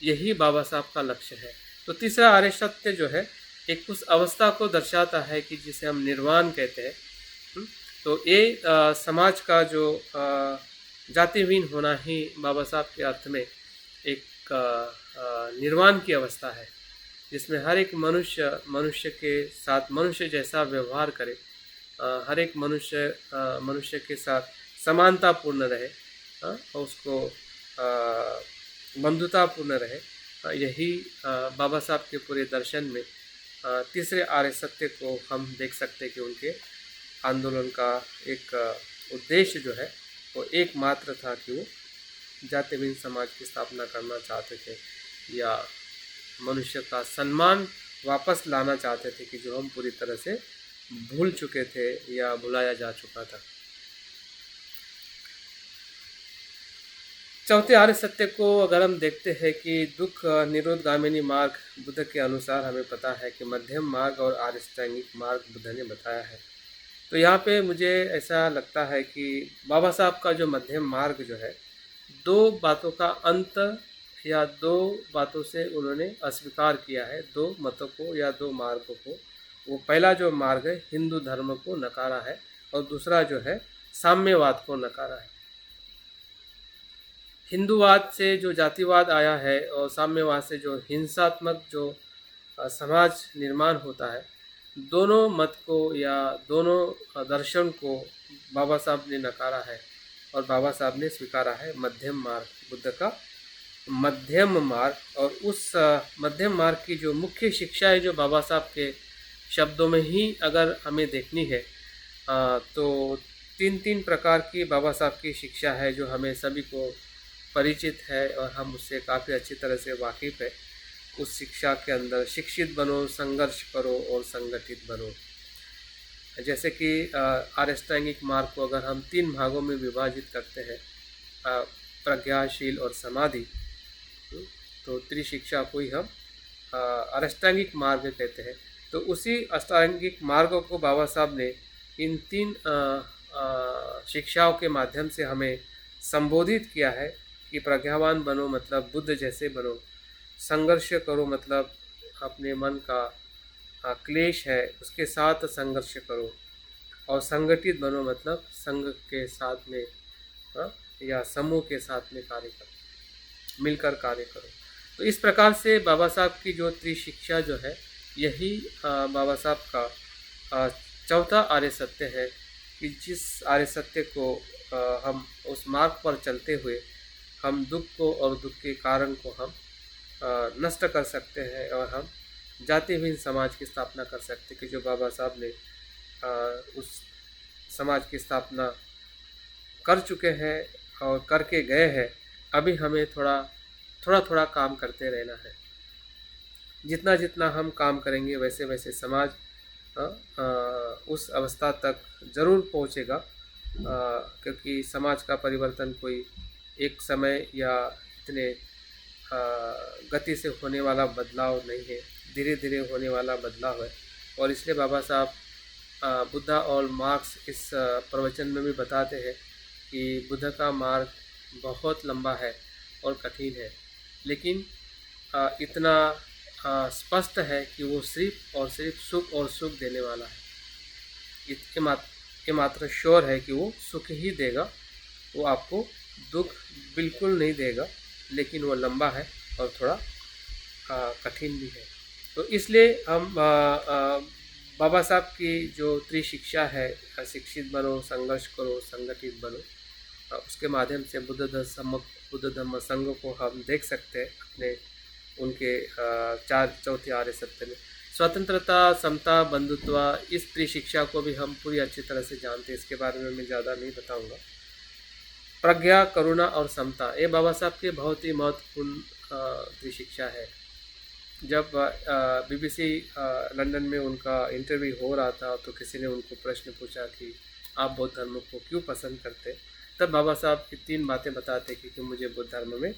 यही बाबा साहब का लक्ष्य है। तो तीसरा आर्य सत्य जो है एक उस अवस्था को दर्शाता है कि जिसे हम निर्वाण कहते हैं। तो ये समाज का जो जातिहीन होना ही बाबा साहब के अर्थ में एक निर्वाण की अवस्था है, जिसमें हर एक मनुष्य के साथ मनुष्य जैसा व्यवहार करे, हर एक मनुष्य के साथ समानतापूर्ण रहे और उसको बंधुतापूर्ण रहे। यही बाबा साहब के पूरे दर्शन में तीसरे आर्य सत्य को हम देख सकते हैं कि उनके आंदोलन का एक उद्देश्य जो है वो एकमात्र था कि वो जातिहीन समाज की स्थापना करना चाहते थे या मनुष्य का सम्मान वापस लाना चाहते थे कि जो हम पूरी तरह से भूल चुके थे या भुलाया जा चुका था। चौथे आर्य सत्य को अगर हम देखते हैं कि दुख निरोधगामिनी मार्ग बुद्ध के अनुसार हमें पता है कि मध्यम मार्ग और आर्यष्टांगिक मार्ग बुद्ध ने बताया है। तो यहाँ पे मुझे ऐसा लगता है कि बाबा साहब का जो मध्यम मार्ग जो है, दो बातों का अंत या दो बातों से उन्होंने अस्वीकार किया है, दो मतों को या दो मार्गों को। वो पहला जो मार्ग है हिंदू धर्म को नकारा है और दूसरा जो है साम्यवाद को नकारा है। हिंदूवाद से जो जातिवाद आया है और साम्यवाद से जो हिंसात्मक जो समाज निर्माण होता है, दोनों मत को या दोनों दर्शन को बाबा साहब ने नकारा है और बाबा साहब ने स्वीकारा है मध्यम मार्ग, बुद्ध का मध्यम मार्ग। और उस मध्यम मार्ग की जो मुख्य शिक्षा है जो बाबा साहब के शब्दों में ही अगर हमें देखनी है तो तीन प्रकार की बाबा साहब की शिक्षा है जो हमें सभी को परिचित है और हम उससे काफ़ी अच्छी तरह से वाकिफ़ है। उस शिक्षा के अंदर शिक्षित बनो, संघर्ष करो और संगठित बनो। जैसे कि आर्यष्टांगिक मार्ग को अगर हम 3 भागों में विभाजित करते हैं, प्रज्ञाशील और समाधि, तो त्रिशिक्षा को ही हम आर्यष्टांगिक मार्ग कहते हैं। तो उसी अष्टांगिक मार्गों को बाबा साहब ने इन 3 शिक्षाओं के माध्यम से हमें संबोधित किया है कि प्रज्ञावान बनो मतलब बुद्ध जैसे बनो, संघर्ष करो मतलब अपने मन का क्लेश है उसके साथ संघर्ष करो, और संगठित बनो मतलब संघ के साथ में या समूह के साथ में कार्य करो, मिलकर कार्य करो। तो इस प्रकार से बाबा साहब की जो त्रिशिक्षा जो है, यही बाबा साहब का चौथा आर्य सत्य है कि जिस आर्य सत्य को हम उस मार्ग पर चलते हुए हम दुख को और दुख के कारण को हम नष्ट कर सकते हैं और हम जातिहीन समाज की स्थापना कर सकते हैं कि जो बाबा साहब ने उस समाज की स्थापना कर चुके हैं और करके गए हैं। अभी हमें थोड़ा थोड़ा थोड़ा काम करते रहना है। जितना जितना हम काम करेंगे वैसे वैसे समाज अ, उस अवस्था तक ज़रूर पहुँचेगा, क्योंकि समाज का परिवर्तन कोई एक समय या इतने गति से होने वाला बदलाव नहीं है, धीरे धीरे होने वाला बदलाव है। और इसलिए बाबा साहब बुद्धा और मार्क्स इस प्रवचन में भी बताते हैं कि बुद्ध का मार्ग बहुत लंबा है और कठिन है, लेकिन इतना स्पष्ट है कि वो सिर्फ और सिर्फ सुख और सुख देने वाला है। ये मात्र श्योर है कि वो सुख ही देगा, वो आपको दुख बिल्कुल नहीं देगा, लेकिन वो लंबा है और थोड़ा कठिन भी है। तो इसलिए हम बाबा साहब की जो त्रिशिक्षा है, शिक्षित बनो, संघर्ष करो, संगठित बनो, उसके माध्यम से बुद्ध धम्म संघ को हम देख सकते हैं अपने उनके चौथे आर्य सत्य में। स्वतंत्रता, समता, बंधुत्व, इस त्रिशिक्षा को भी हम पूरी अच्छी तरह से जानते हैं, इसके बारे में मैं ज़्यादा नहीं बताऊंगा। प्रज्ञा, करुणा और समता, ये बाबा साहब के बहुत ही महत्वपूर्ण त्रिशिक्षा है। जब BBC लंदन में उनका इंटरव्यू हो रहा था तो किसी ने उनको प्रश्न पूछा कि आप बौद्ध धर्म को क्यों पसंद करते, तब बाबा साहब की 3 बातें बताते कि मुझे बौद्ध धर्म में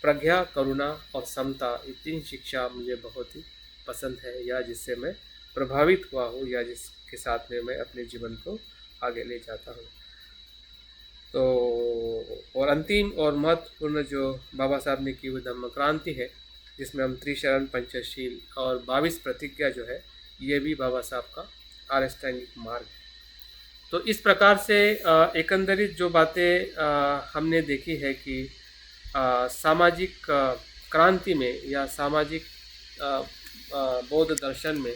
प्रज्ञा, करुणा और समता, ये 3 शिक्षा मुझे बहुत ही पसंद है, या जिससे मैं प्रभावित हुआ हूँ, या जिसके साथ में मैं अपने जीवन को आगे ले जाता हूँ। तो और अंतिम और महत्वपूर्ण जो बाबा साहब ने की वो धम्म क्रांति है, जिसमें हम त्रिशरण, पंचशील और 22 प्रतिज्ञा जो है, ये भी बाबा साहब का आर्यष्टांगिक मार्ग। तो इस प्रकार से एकंदरित जो बातें हमने देखी है कि सामाजिक क्रांति में या सामाजिक बौद्ध दर्शन में,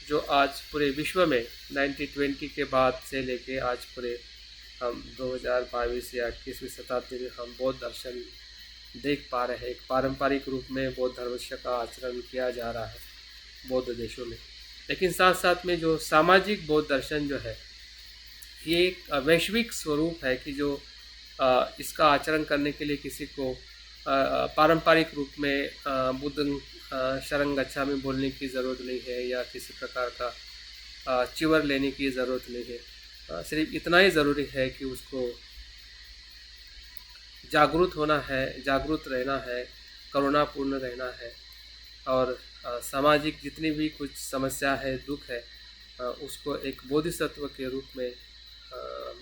जो आज पूरे विश्व में 1920 के बाद से लेके आज पूरे हम 2022 या 21वीं शताब्दी में हम बौद्ध दर्शन देख पा रहे हैं। एक पारंपरिक रूप में बौद्ध धर्म का आचरण किया जा रहा है बौद्ध देशों में, लेकिन साथ साथ में जो सामाजिक बौद्ध दर्शन जो है, ये एक वैश्विक स्वरूप है कि जो इसका आचरण करने के लिए किसी को पारंपरिक रूप में बुद्ध शरण गच्छामि बोलने की ज़रूरत नहीं है, या किसी प्रकार का चिवर लेने की ज़रूरत नहीं है। सिर्फ इतना ही ज़रूरी है कि उसको जागरूक होना है, जागरूक रहना है, करुणापूर्ण रहना है, और सामाजिक जितनी भी कुछ समस्या है, दुख है, उसको एक बोधिसत्व के रूप में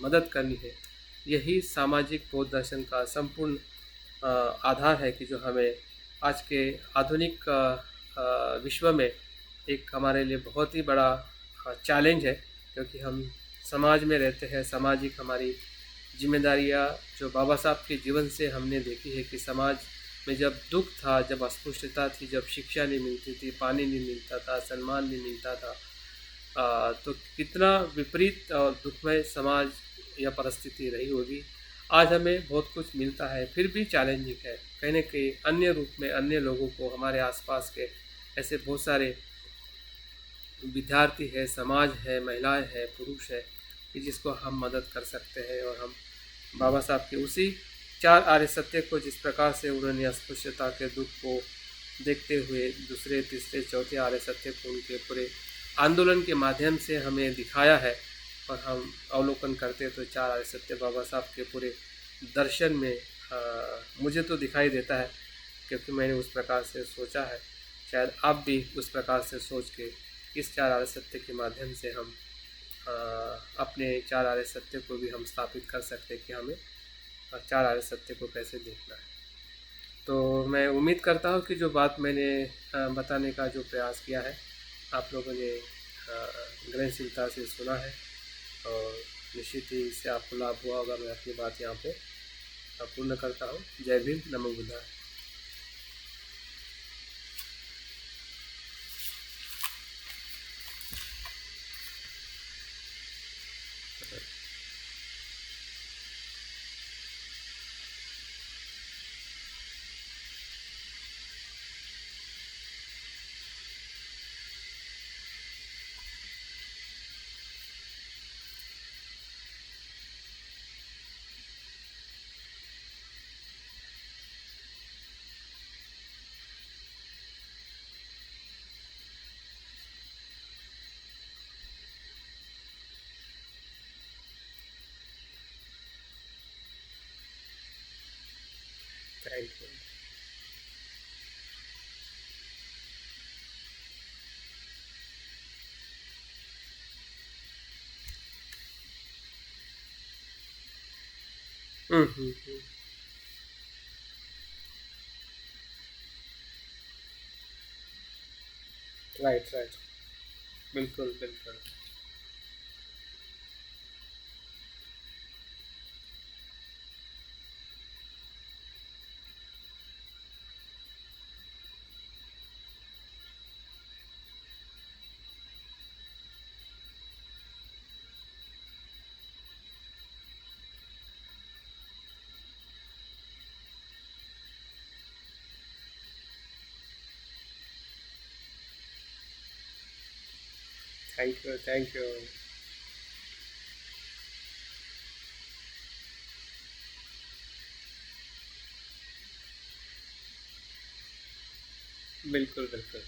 मदद करनी है। यही सामाजिक बौद्ध दर्शन का संपूर्ण आधार है कि जो हमें आज के आधुनिक विश्व में एक हमारे लिए बहुत ही बड़ा चैलेंज है, क्योंकि हम समाज में रहते हैं। सामाजिक हमारी जिम्मेदारियाँ जो बाबा साहब के जीवन से हमने देखी है कि समाज में जब दुख था, जब अस्पृश्यता थी, जब शिक्षा नहीं मिलती थी, पानी नहीं मिलता था, सम्मान नहीं मिलता था, तो कितना विपरीत और दुखमय समाज या परिस्थिति रही होगी। आज हमें बहुत कुछ मिलता है, फिर भी चैलेंजिंग है। कहीं न कहीं अन्य रूप में अन्य लोगों को, हमारे आसपास के ऐसे बहुत सारे विद्यार्थी है, समाज है, महिलाएं है, पुरुष है, कि जिसको हम मदद कर सकते हैं। और हम बाबा साहब के उसी 4 आर्य सत्य को, जिस प्रकार से उन्होंने अस्पृश्यता के दुख को देखते हुए दूसरे, तीसरे, चौथे आर्य सत्य को उनके पूरे आंदोलन के माध्यम से हमें दिखाया है, और हम अवलोकन करते तो 4 आर्य सत्य बाबा साहब के पूरे दर्शन में मुझे तो दिखाई देता है, क्योंकि मैंने उस प्रकार से सोचा है। शायद आप भी उस प्रकार से सोच के इस 4 आर्य सत्य के माध्यम से हम अपने 4 आर्य सत्य को भी हम स्थापित कर सकते हैं कि हमें 4 आर्य सत्य को कैसे देखना है। तो मैं उम्मीद करता हूँ कि जो बात मैंने बताने का जो प्रयास किया है, आप लोगों ने ग्रहणशीलता से सुना है, और निश्चित ही इससे आपको लाभ हुआ होगा। मैं अपनी बात यहाँ पे पूर्ण करता हूँ। जय भीम, नमो बुद्धाय। Thank you. हुँ। Right, right. बिल्कुल, बिल्कुल। Thank you, thank you. बिल्कुल, बिल्कुल।